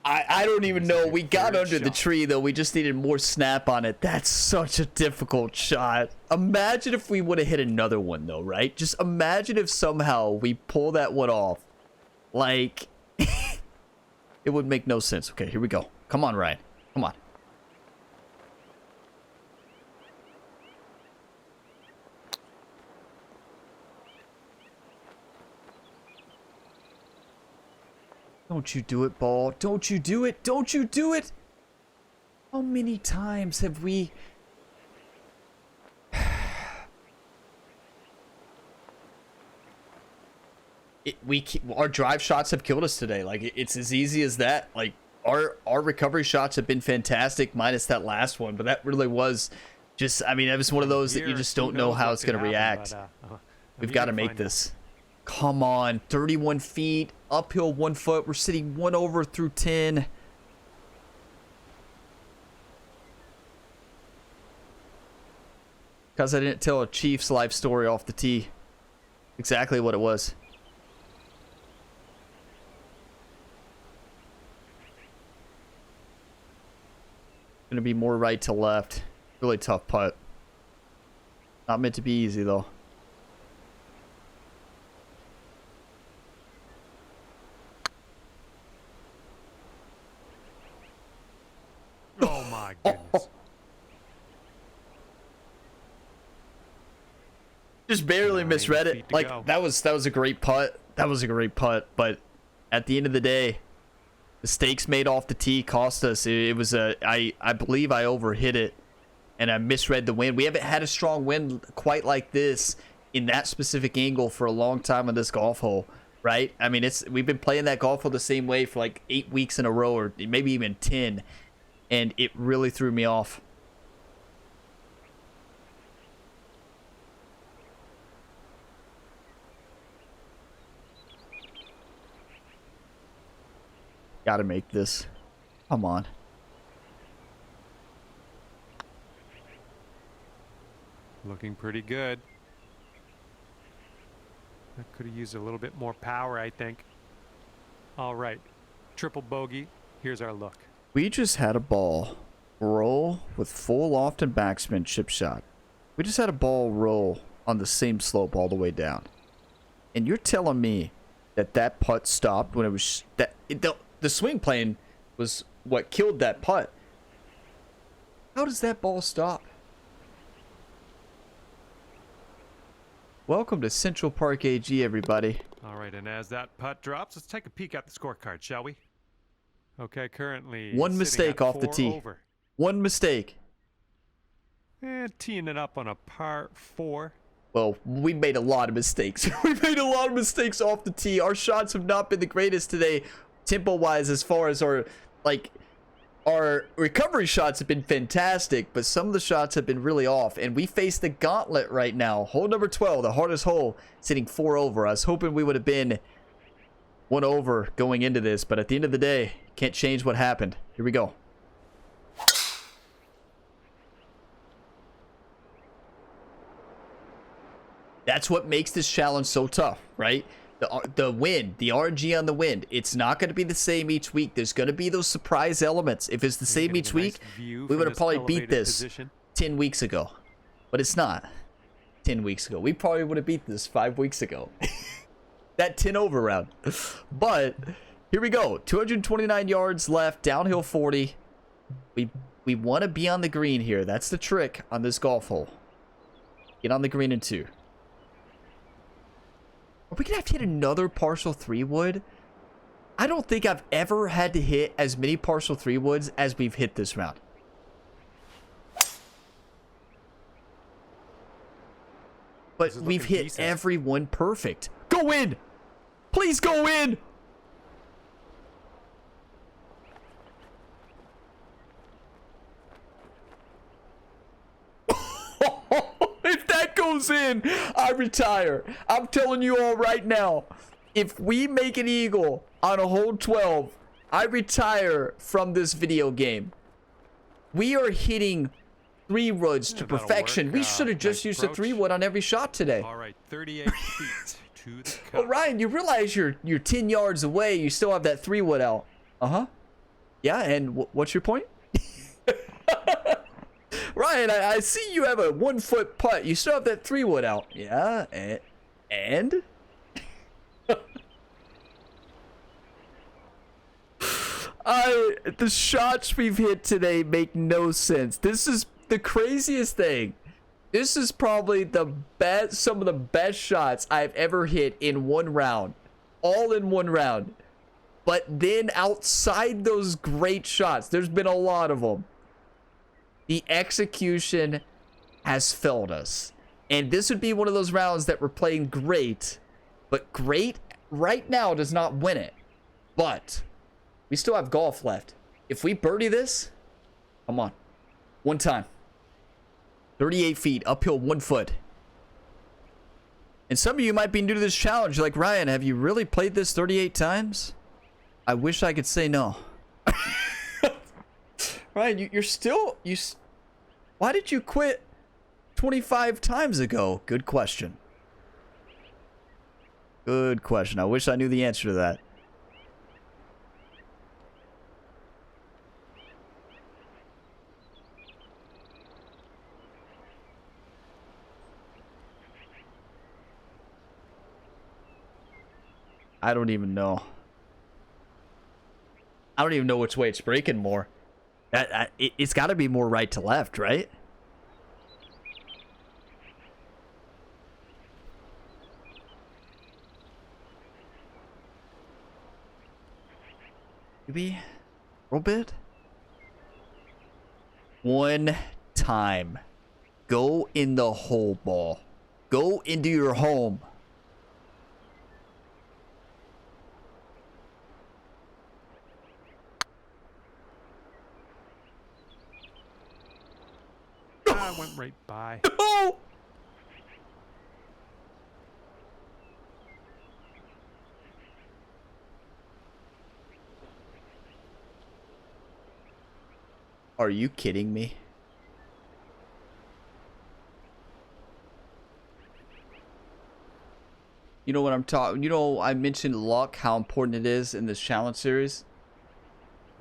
I don't even know. We got under the tree, though. We just needed more snap on it. That's such a difficult shot. Imagine if we would have hit another one, though, right? Just imagine if somehow we pull that one off. Like, it would make no sense. Okay, here we go. Come on, Ryan. Come on. Don't you do it, ball. Don't you do it. Don't you do it. How many times have we... our drive shots have killed us today. Like, it's as easy as that. Like, our recovery shots have been fantastic, minus that last one. But that really was just... I mean, it was one of those that you just don't know how it's going to react. We've got to make this. Come on, 31 feet, uphill 1 foot. We're sitting 1 over through 10. Because I didn't tell a Chiefs life story off the tee. Exactly what it was. Gonna be more right to left. Really tough putt. Not meant to be easy though. Oh my goodness. Just barely misread it. Like that was a great putt. That was a great putt, but at the end of the day, mistakes made off the tee cost us. It was I believe I overhit it and I misread the wind. We haven't had a strong wind quite like this in that specific angle for a long time on this golf hole, right? I mean, we've been playing that golf hole the same way for like 8 weeks in a row, or maybe even 10, and it really threw me off. Gotta make this. Come on. Looking pretty good. I could have used a little bit more power, I think. All right. Triple bogey. Here's our look. We just had a ball roll with full loft and backspin chip shot. We just had a ball roll on the same slope all the way down. And you're telling me that that putt stopped when it was... The swing plane was what killed that putt. How does that ball stop? Welcome to Central Park AG, everybody. All right, and as that putt drops, let's take a peek at the scorecard, shall we? Okay, currently one mistake off the tee. Over. One mistake. And teeing it up on a par 4. Well, we made a lot of mistakes. We made a lot of mistakes off the tee. Our shots have not been the greatest today. Tempo-wise, as far as our recovery shots have been fantastic, but some of the shots have been really off. And we face the gauntlet right now. Hole number 12, the hardest hole, sitting 4 over. I was hoping we would have been 1 over going into this, but at the end of the day, can't change what happened. Here we go. That's what makes this challenge so tough, right? The wind, the RNG on the wind, it's not going to be the same each week. There's going to be those surprise elements. If it's the same each week, we would have probably beat this 10 weeks ago. But it's not 10 weeks ago. We probably would have beat this 5 weeks ago. That 10 over round. But here we go. 229 yards left, downhill 40. We want to be on the green here. That's the trick on this golf hole. Get on the green in 2. Are we gonna have to hit another partial 3-wood? I don't think I've ever had to hit as many partial 3-woods as we've hit this round. But we've hit decent. Every one perfect. Go in! Please go in! If that goes in, I retire. I'm telling you all right now. If we make an eagle on a hole 12, I retire from this video game. We are hitting 3-woods to perfection. We should have just used a 3-wood on every shot today. All right, 38 feet to the cup. Well, Ryan, you realize you're 10 yards away. You still have that 3-wood out. Uh-huh. Yeah, and what's your point? Ryan, I see you have a 1-foot putt. You still have that 3-wood out. Yeah, and? The shots we've hit today make no sense. This is the craziest thing. This is probably some of the best shots I've ever hit in one round. All in one round. But then outside those great shots, there's been a lot of them. The execution has failed us. And this would be one of those rounds that we're playing great. But great right now does not win it. But we still have golf left. If we birdie this, come on. One time. 38 feet, uphill 1 foot. And some of you might be new to this challenge. You're like, Ryan, have you really played this 38 times? I wish I could say no. Ryan, you're still... Why did you quit 25 times ago? Good question. Good question. I wish I knew the answer to that. I don't even know. I don't even know which way it's breaking more. It's got to be more right to left, right? Maybe a little bit. One time. Go in the hole, ball. Go into your home. I went right by. Oh! Are you kidding me? You know what I'm talking? You know, I mentioned luck, how important it is in this challenge series.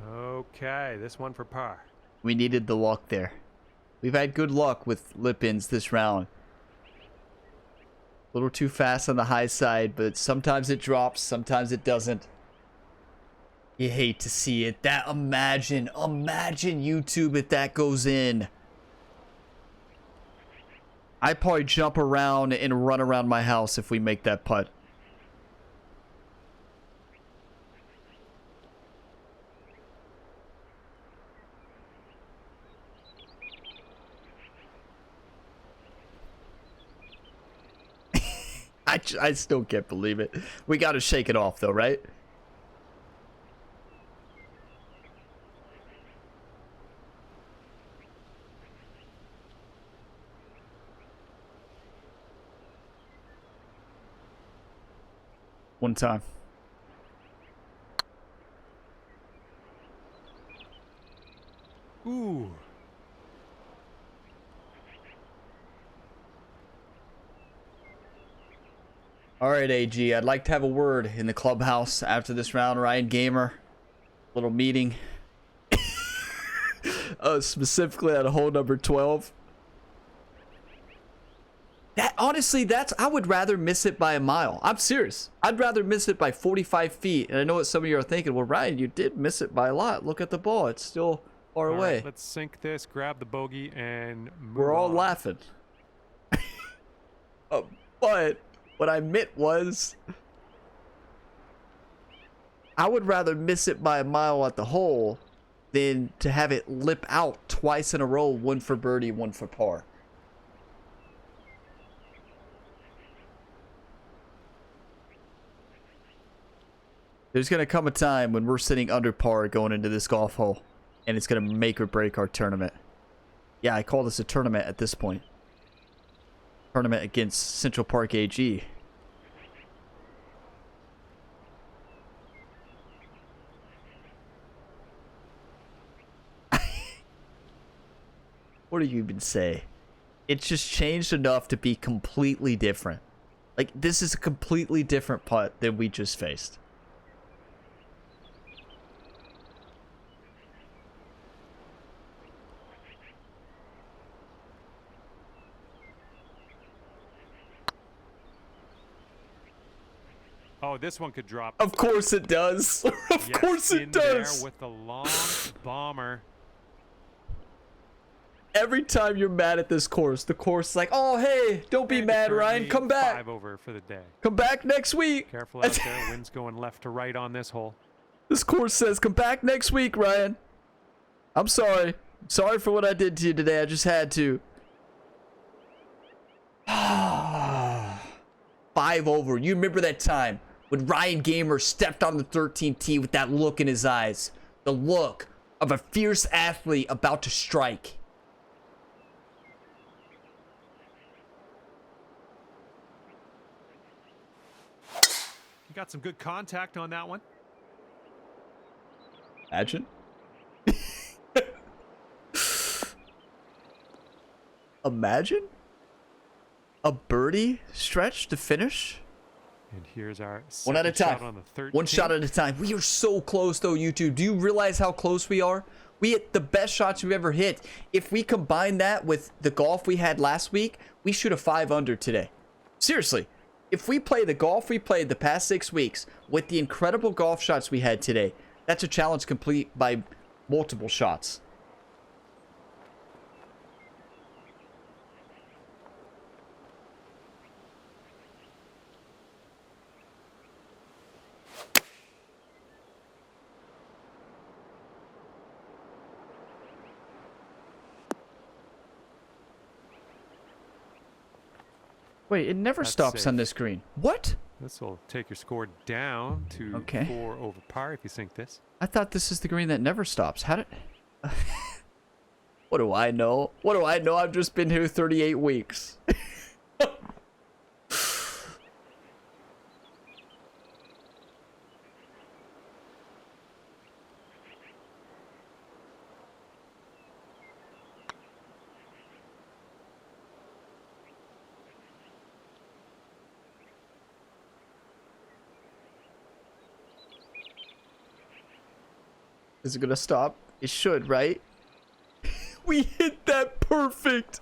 Okay, this one for par. We needed the luck there. We've had good luck with lip-ins this round. A little too fast on the high side, but sometimes it drops, sometimes it doesn't. You hate to see it. That imagine YouTube if that goes in. I'd probably jump around and run around my house if we make that putt. I still can't believe it. We got to shake it off though, right? One time. Ooh. All right, AG. I'd like to have a word in the clubhouse after this round, Ryan Gamer. Little meeting. Specifically at hole number 12. That honestly, I would rather miss it by a mile. I'm serious. I'd rather miss it by 45 feet. And I know what some of you are thinking. Well, Ryan, you did miss it by a lot. Look at the ball. It's still far away. Right, let's sink this, grab the bogey, and move We're all on. laughing. But what I meant was, I would rather miss it by a mile at the hole than to have it lip out twice in a row, one for birdie, one for par. There's going to come a time when we're sitting under par going into this golf hole, and it's going to make or break our tournament. Yeah, I call this a tournament at this point. Tournament against Central Park AG. What do you even say? It's just changed enough to be completely different. Like, this is a completely different putt than we just faced. Oh, this one could drop. Of course it does. Of course it does. There with the long bomber. Every time you're mad at this course, the course is like, oh, hey, don't be mad, Ryan. Come back. 5 over for the day. Come back next week. Careful out there. Wind's going left to right on this hole. This course says, come back next week, Ryan. I'm sorry. Sorry for what I did to you today. I just had to. 5 over. You remember that time when Ryan Gamer stepped on the 13th tee with that look in his eyes? The look of a fierce athlete about to strike. You got some good contact on that one. Imagine. Imagine a birdie stretch to finish. And here's our one at a time. Shot on the 13th. One shot at a time. We are so close though, YouTube. Do you realize how close we are? We hit the best shots we've ever hit. If we combine that with the golf we had last week, we shoot a 5 under today. Seriously. if we play the golf we played the past 6 weeks with the incredible golf shots we had today, that's a challenge complete by multiple shots. Wait, it never stops on this green. What? This will take your score down to 4 over par if you sink this. I thought this is the green that never stops. How did... What do I know? What do I know? I've just been here 38 weeks. Is it gonna stop? It should, right? We hit that perfect.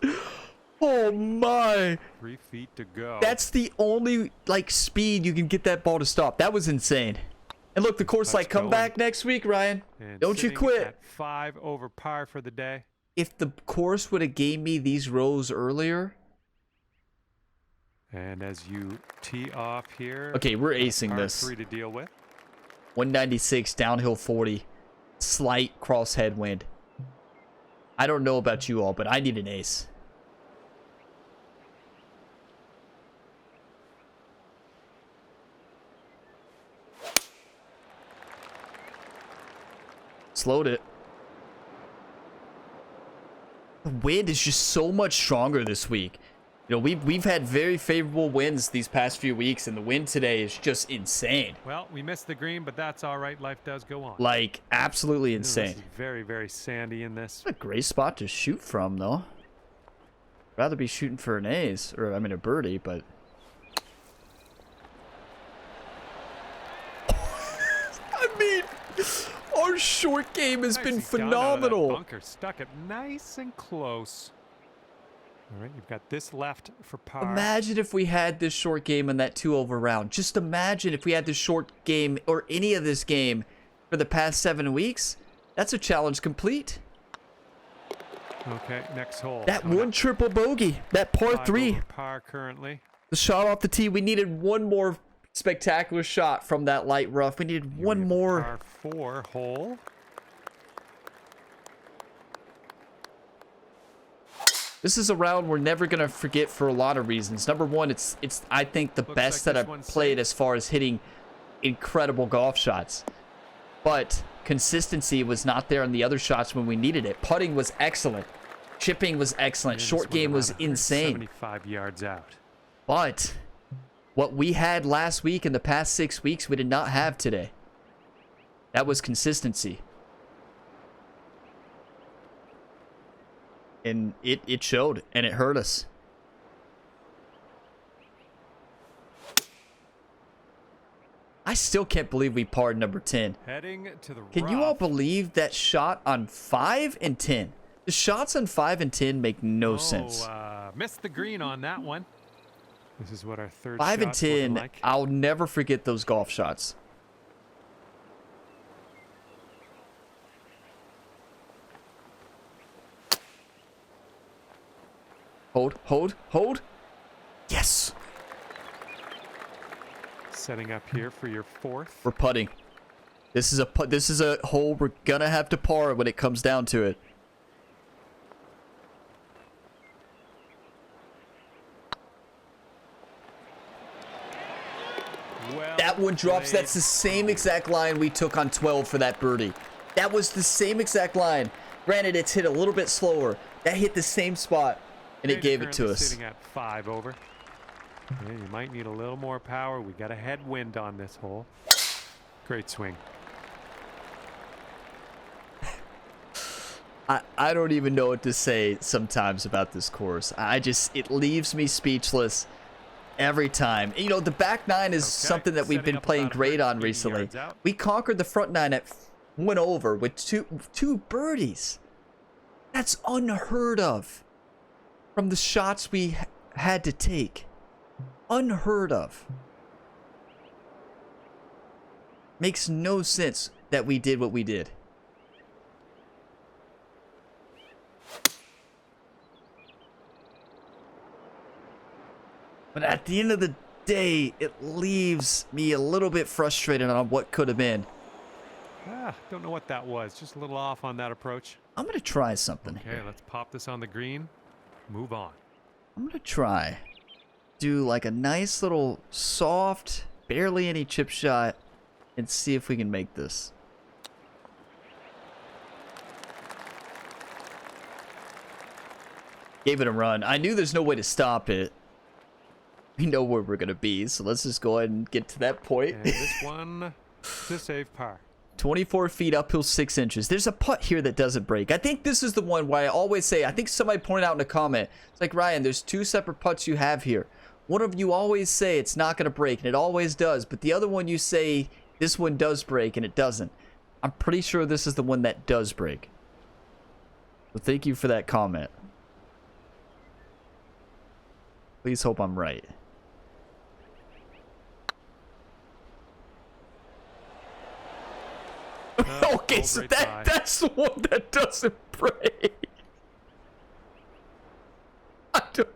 Oh my. 3 feet to go. That's the only like speed you can get that ball to stop. That was insane. And look, the course like come back next week, Ryan. And don't you quit. At 5 over par for the day. If the course would have gave me these rows earlier. And as you tee off here. Okay, we're acing par this. 3 to deal with. 196 downhill 40. Slight cross headwind. I don't know about you all, but I need an ace. Slowed it. The wind is just so much stronger this week. You know, we've had very favorable winds these past few weeks, and the wind today is just insane. Well, we missed the green, but that's all right. Life does go on. Like, absolutely insane. This is very, very sandy in this. It's a great spot to shoot from, though. Rather be shooting for an ace, or I mean a birdie, but... I mean, our short game has been phenomenal. Bunker stuck it nice and close. All right, you've got this left for par. Imagine if we had this short game in that 2-over round. Just imagine if we had this short game or any of this game for the past 7 weeks. That's a challenge complete. Okay, next hole. That one triple bogey, that par 3. Par currently. The shot off the tee. We needed one more spectacular shot from that light rough. We needed one more. Par 4 hole. This is a round we're never going to forget for a lot of reasons. Number one, it's I think the best that I've played as far as hitting incredible golf shots. But consistency was not there on the other shots when we needed it. Putting was excellent. Chipping was excellent. Short game was insane. 75 yards out. But what we had last week in the past 6 weeks, we did not have today. That was consistency. And it showed, and it hurt us. I still can't believe we parred number 10. Heading to the Can you all believe that shot on 5 and 10? The shots on 5 and 10 make no sense. Missed the green on that one. This is what our third 5 and 10, like. I'll never forget those golf shots. Hold, hold, hold. Yes. Setting up here for your 4th. We're putting. This is a hole we're gonna have to par when it comes down to it. Well that one drops. played. That's the same exact line we took on 12 for that birdie. That was the same exact line. Granted, it's hit a little bit slower. That hit the same spot. And it gave it to us. Sitting at 5 over. Yeah, you might need a little more power. We got a headwind on this hole. Great swing. I don't even know what to say sometimes about this course. It leaves me speechless every time. You know, the back 9 is something that we've been playing great on recently. We conquered the front 9 at 1 over with two birdies. That's unheard of. From the shots we had to take. Unheard of. Makes no sense that we did what we did. But at the end of the day, it leaves me a little bit frustrated on what could have been. Don't know what that was. Just a little off on that approach. I'm going to try something Okay, here. let's pop this on the green. Move on. I'm going to try. Do like a nice little soft, barely any chip shot, and see if we can make this. Gave it a run. I knew there's no way to stop it. We know where we're going to be, so let's just go ahead and get to that point. And this one to save par. 24 feet, uphill 6 inches. There's a putt here that doesn't break. I think this is the one where I always say, I think somebody pointed out in a comment, it's like, Ryan, there's 2 separate putts you have here. One of you always say it's not going to break, and it always does. But the other one you say, this one does break, and it doesn't. I'm pretty sure this is the one that does break. So thank you for that comment. Please hope I'm right. Okay, so that's the one that doesn't break. I don't.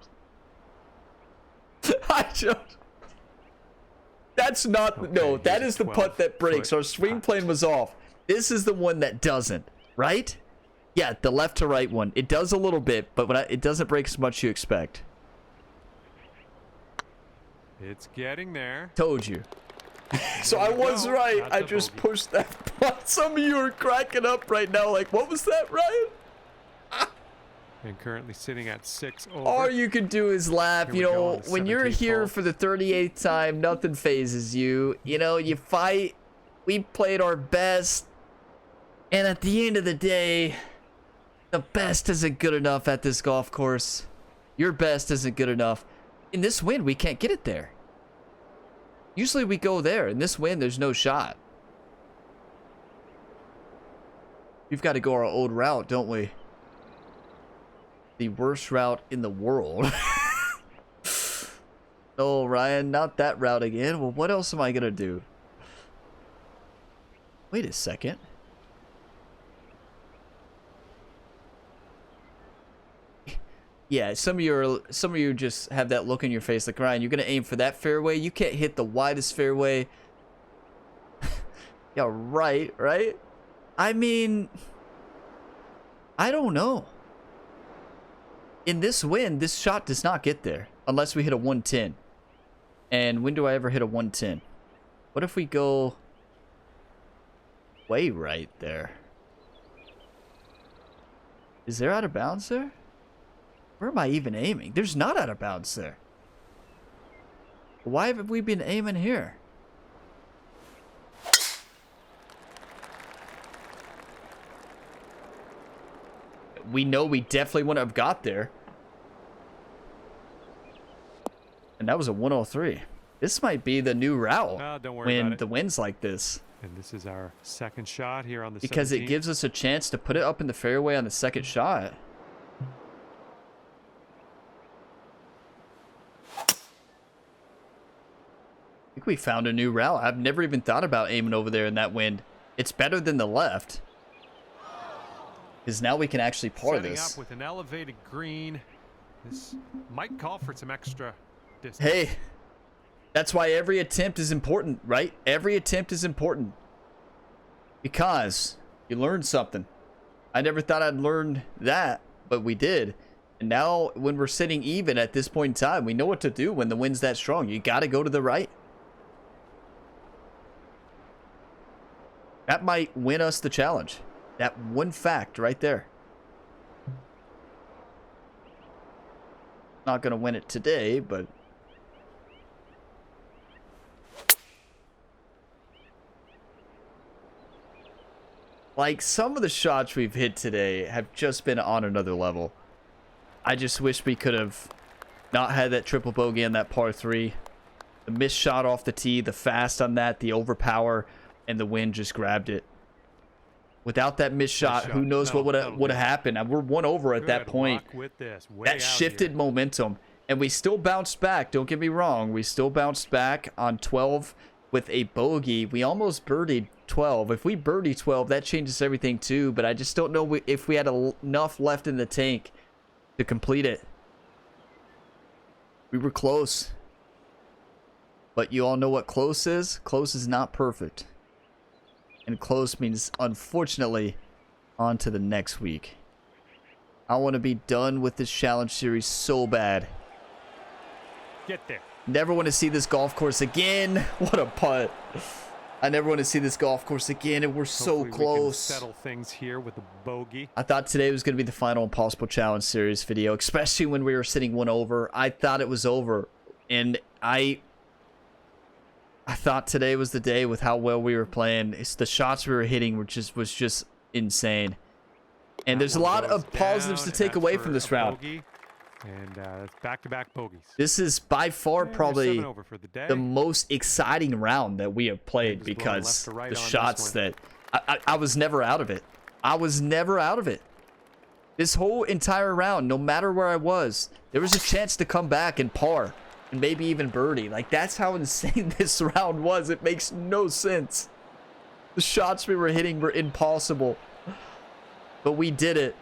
That's not. Okay, no, that is the putt that breaks. Our swing plane was off. This is the one that doesn't, right? Yeah, the left to right one. It does a little bit, but it doesn't break as much as you expect. It's getting there. Told you. So I was right. That's I just pushed that putt. Some of you are cracking up right now like, what was that, Ryan? And currently sitting at 6 over. All you can do is laugh. You know, when you're here for the 38th time, nothing phases you. You know, you fight. We played our best. And at the end of the day, the best isn't good enough at this golf course. Your best isn't good enough. In this wind, we can't get it there. Usually we go there. In this wind, there's no shot. We've got to go our old route, don't we? The worst route in the world. Oh, Ryan, not that route again. Well, what else am I going to do? Wait a second. Yeah, some of you just have that look on your face like, Ryan, you're going to aim for that fairway? You can't hit the widest fairway. Yeah, right? I mean, I don't know. In this wind, this shot does not get there unless we hit a 110. And when do I ever hit a 110? What if we go way right there? Is there out of bounds there? Where am I even aiming? There's not out of bounds there. Why have we been aiming here? We know we definitely wouldn't have got there. And that was a 103. This might be the new route don't worry about when it. the wind's like this. And this is our second shot here on the Because 17th. it gives us a chance to put it up in the fairway on the second shot. I think we found a new route. I've never even thought about aiming over there in that wind. It's better than the left. Because now we can actually par Setting this. up with an elevated green. This might call for some extra distance. Hey, that's why every attempt is important, right? Every attempt is important. Because you learn something. I never thought I'd learn that, but we did. And now when we're sitting even at this point in time, we know what to do when the wind's that strong. You got to go to the right. That might win us the challenge. That one fact right there. Not going to win it today, but... like, some of the shots we've hit today have just been on another level. I just wish we could have not had that triple bogey on that par 3. The missed shot off the tee, the fast on that, the overpower, and the wind just grabbed it. Without that missed shot, who knows what would have happened. We're 1 over at that point. With this. That shifted momentum. And we still bounced back. Don't get me wrong. We still bounced back on 12 with a bogey. We almost birdied 12. If we birdie 12, that changes everything too. But I just don't know if we had enough left in the tank to complete it. We were close. But you all know what close is? Close is not perfect. And close means, unfortunately, on to the next week. I want to be done with this challenge series so bad. Get there. Never want to see this golf course again. What a putt. I never want to see this golf course again, and we're so close. We can settle things here with a bogey. I thought today was going to be the final Impossible Challenge Series video, especially when we were sitting one over. I thought it was over, and I thought today was the day with how well we were playing. It's the shots we were hitting was just insane. And there's a lot of positives to take away from this round. And it's back-to-back bogeys. This is by far probably the most exciting round that we have played, because the shots that I was never out of it. I was never out of it. This whole entire round, no matter where I was, there was a chance to come back and par and maybe even birdie. Like, that's how insane this round was. It makes no sense. The shots we were hitting were impossible, but we did it.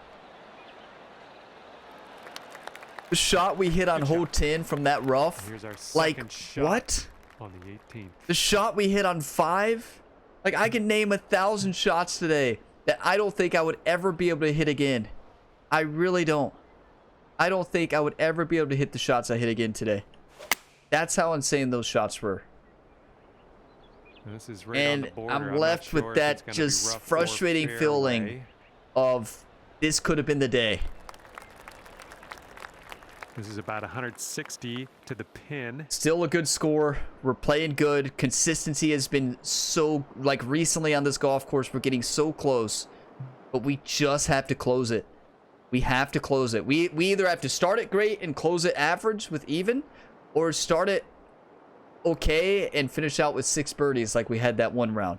The shot we hit on hole 10 from that rough, here's our like, shot what? On the 18th. The shot we hit on 5, like, I can name 1,000 shots today that I don't think I would ever be able to hit again. I really don't. I don't think I would ever be able to hit the shots I hit again today. That's how insane those shots were. This is right and on the border. I'm left with that just frustrating feeling of this could have been the day. This is about 160 to the pin. Still a good score. We're playing good. Consistency has been so, like, recently on this golf course, we're getting so close. But we just have to close it. We have to close it. We either have to start it great and close it average with even, or start it okay and finish out with 6 birdies like we had that one round.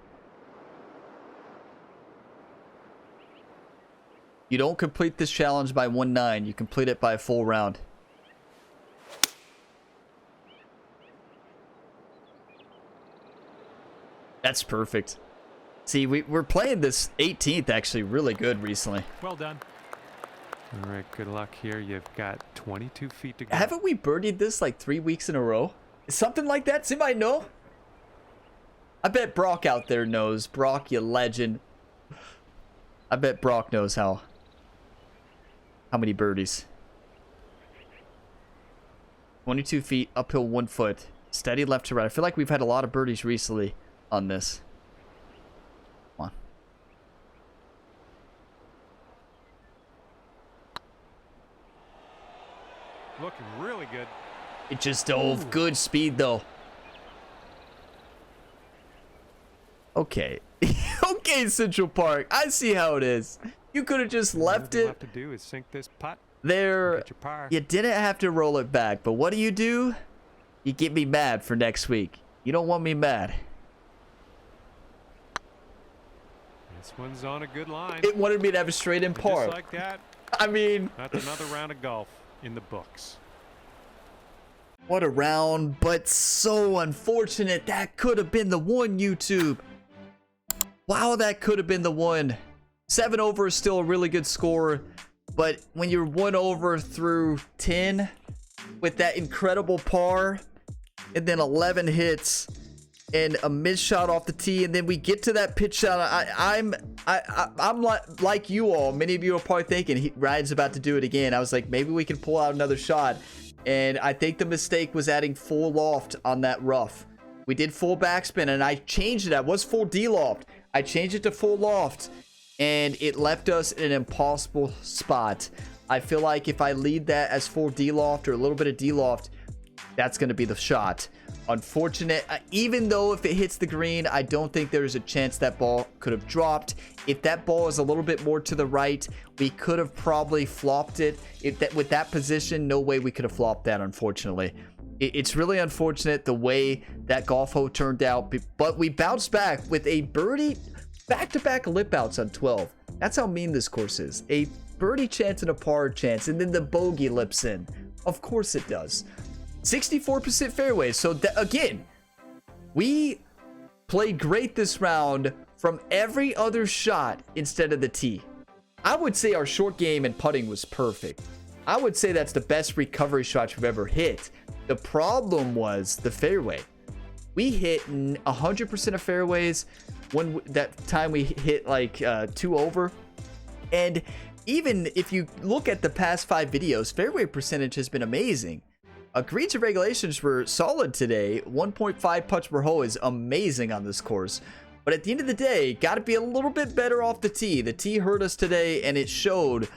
You don't complete this challenge by 1-9. You complete it by a full round. That's perfect. See, we're playing this 18th actually really good recently. Well done. All right, good luck here. You've got 22 feet to go. Haven't we birdied this like 3 weeks in a row? Something like that? Does anybody know? I bet Brock out there knows. Brock, you legend. I bet Brock knows how many birdies. 22 feet, uphill 1 foot. Steady left to right. I feel like we've had a lot of birdies recently on this. Come on. Looking really good. It just dove. Good speed, though. Okay. Okay, Central Park. I see how it is. You could have just left it. All you have to do is sink this putt. There. Get your par. You didn't have to roll it back, but what do? You get me mad for next week. You don't want me mad. This one's on a good line. It wanted me to have a straight in par. Just like that. I mean, that's another round of golf in the books. What a round, but so unfortunate. That could have been the one, YouTube. Wow, that could have been the one. 7 over is still a really good score, but when you're 1 over through 10 with that incredible par and then 11 hits and a missed shot off the tee, and then we get to that pitch shot. I'm like you all. Many of you are probably thinking Ryan's about to do it again. I was like, maybe we can pull out another shot, and I think the mistake was adding full loft on that rough. We did full backspin, and I changed it. I was full D-loft. I changed it to full loft, and it left us in an impossible spot. I feel like if I lead that as full D-loft or a little bit of D-loft, that's going to be the shot. Unfortunate. Even though if it hits the green, I don't think there's a chance that ball could have dropped. If that ball is a little bit more to the right, we could have probably flopped it. With that position, no way we could have flopped that, unfortunately. It's really unfortunate the way that golf hole turned out, but we bounced back with a birdie, back-to-back lip outs on 12. That's how mean this course is. A birdie chance and a par chance, and then the bogey lips in. Of course it does. 64% fairways. So again, we played great this round from every other shot instead of the tee. I would say our short game and putting was perfect. I would say that's the best recovery shots we've ever hit. The problem was the fairway. We hit 100% of fairways. That time we hit like 2 over. And even if you look at the past 5 videos, fairway percentage has been amazing. Greens and regulations were solid today. 1.5 putts per hole is amazing on this course. But at the end of the day, got to be a little bit better off the tee. The tee hurt us today, and it showed.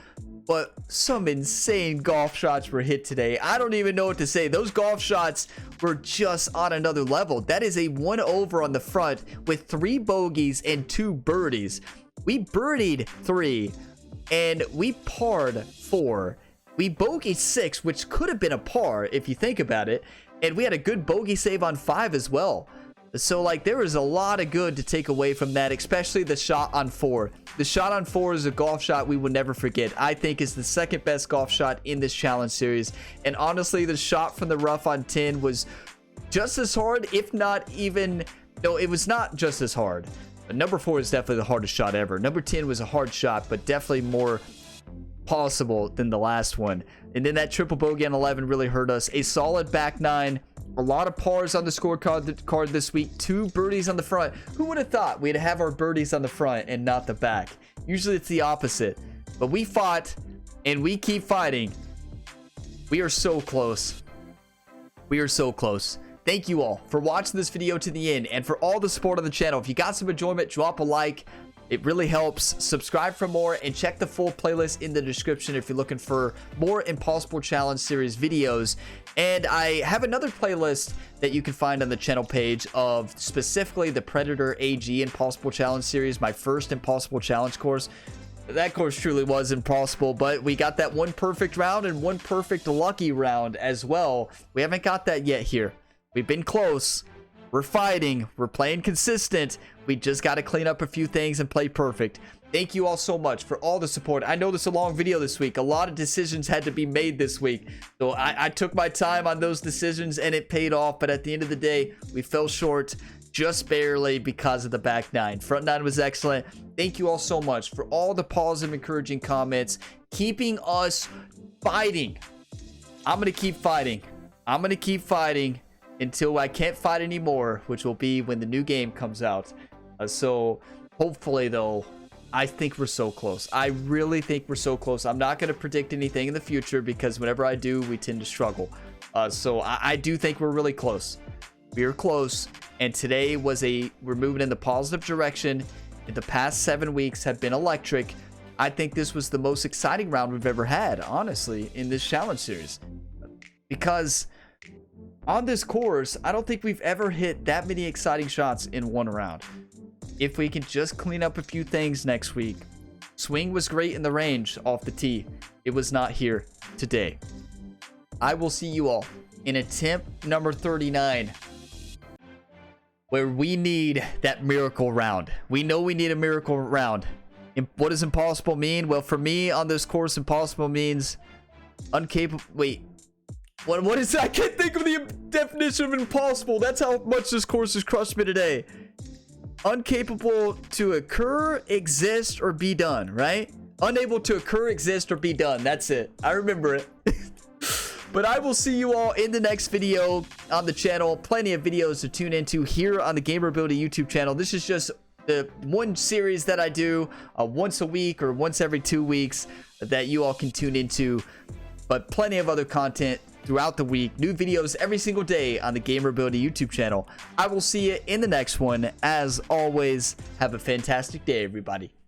But some insane golf shots were hit today. I don't even know what to say. Those golf shots were just on another level. That is a 1 over on the front with 3 bogeys and 2 birdies. We birdied 3, and we parred 4. We bogeyed 6, which could have been a par if you think about it. And we had a good bogey save on 5 as well. So, like, there was a lot of good to take away from that, especially the shot on 4. The shot on 4 is a golf shot we will never forget. I think is the second best golf shot in this challenge series. And honestly, the shot from the rough on 10 was just as hard, if not even... No, it was not just as hard. Number 4 is definitely the hardest shot ever. Number 10 was a hard shot, but definitely more possible than the last one. And then that triple bogey on 11 really hurt us. A solid back 9. A lot of pars on the scorecard this week. 2 birdies on the front. Who would have thought we'd have our birdies on the front and not the back? Usually it's the opposite. But we fought, and we keep fighting. We are so close. We are so close. Thank you all for watching this video to the end and for all the support on the channel. If you got some enjoyment, drop a like. It really helps. Subscribe for more and check the full playlist in the description if you're looking for more Impossible Challenge series videos. And I have another playlist that you can find on the channel page of specifically the Predator AG Impossible Challenge series, my first Impossible Challenge course. That course truly was impossible, but we got that 1 perfect round and 1 perfect lucky round as well. We haven't got that yet here. We've been close. We're fighting. We're playing consistent. We just got to clean up a few things and play perfect. Thank you all so much for all the support. I know this is a long video this week. A lot of decisions had to be made this week. So I took my time on those decisions and it paid off. But at the end of the day, we fell short just barely because of the back 9. Front 9 was excellent. Thank you all so much for all the positive, encouraging comments. Keeping us fighting. I'm going to keep fighting. I'm going to keep fighting until I can't fight anymore, which will be when the new game comes out. So hopefully, though, I think we're so close. I really think we're so close. I'm not going to predict anything in the future because whenever I do, we tend to struggle. So I do think we're really close. We are close. And today we're moving in the positive direction. The past 7 weeks have been electric. I think this was the most exciting round we've ever had, honestly, in this challenge series. Because on this course, I don't think we've ever hit that many exciting shots in one round. If we can just clean up a few things next week. Swing was great in the range off the tee. It was not here today. I will see you all in attempt number 39, where we need that miracle round. We know we need a miracle round. What does impossible mean? Well, for me on this course, impossible means incapable. Wait. What is that? I can't think of the definition of impossible. That's how much this course has crushed me today. Incapable to occur, exist, or be done, right? Unable to occur, exist, or be done. That's it. I remember it. But I will see you all in the next video on the channel. Plenty of videos to tune into here on the Gamerability YouTube channel. This is just the one series that I do once a week or once every 2 weeks that you all can tune into. But plenty of other content throughout the week. New videos every single day on the Gamerability YouTube channel. I will see you in the next one. As always, have a fantastic day, everybody.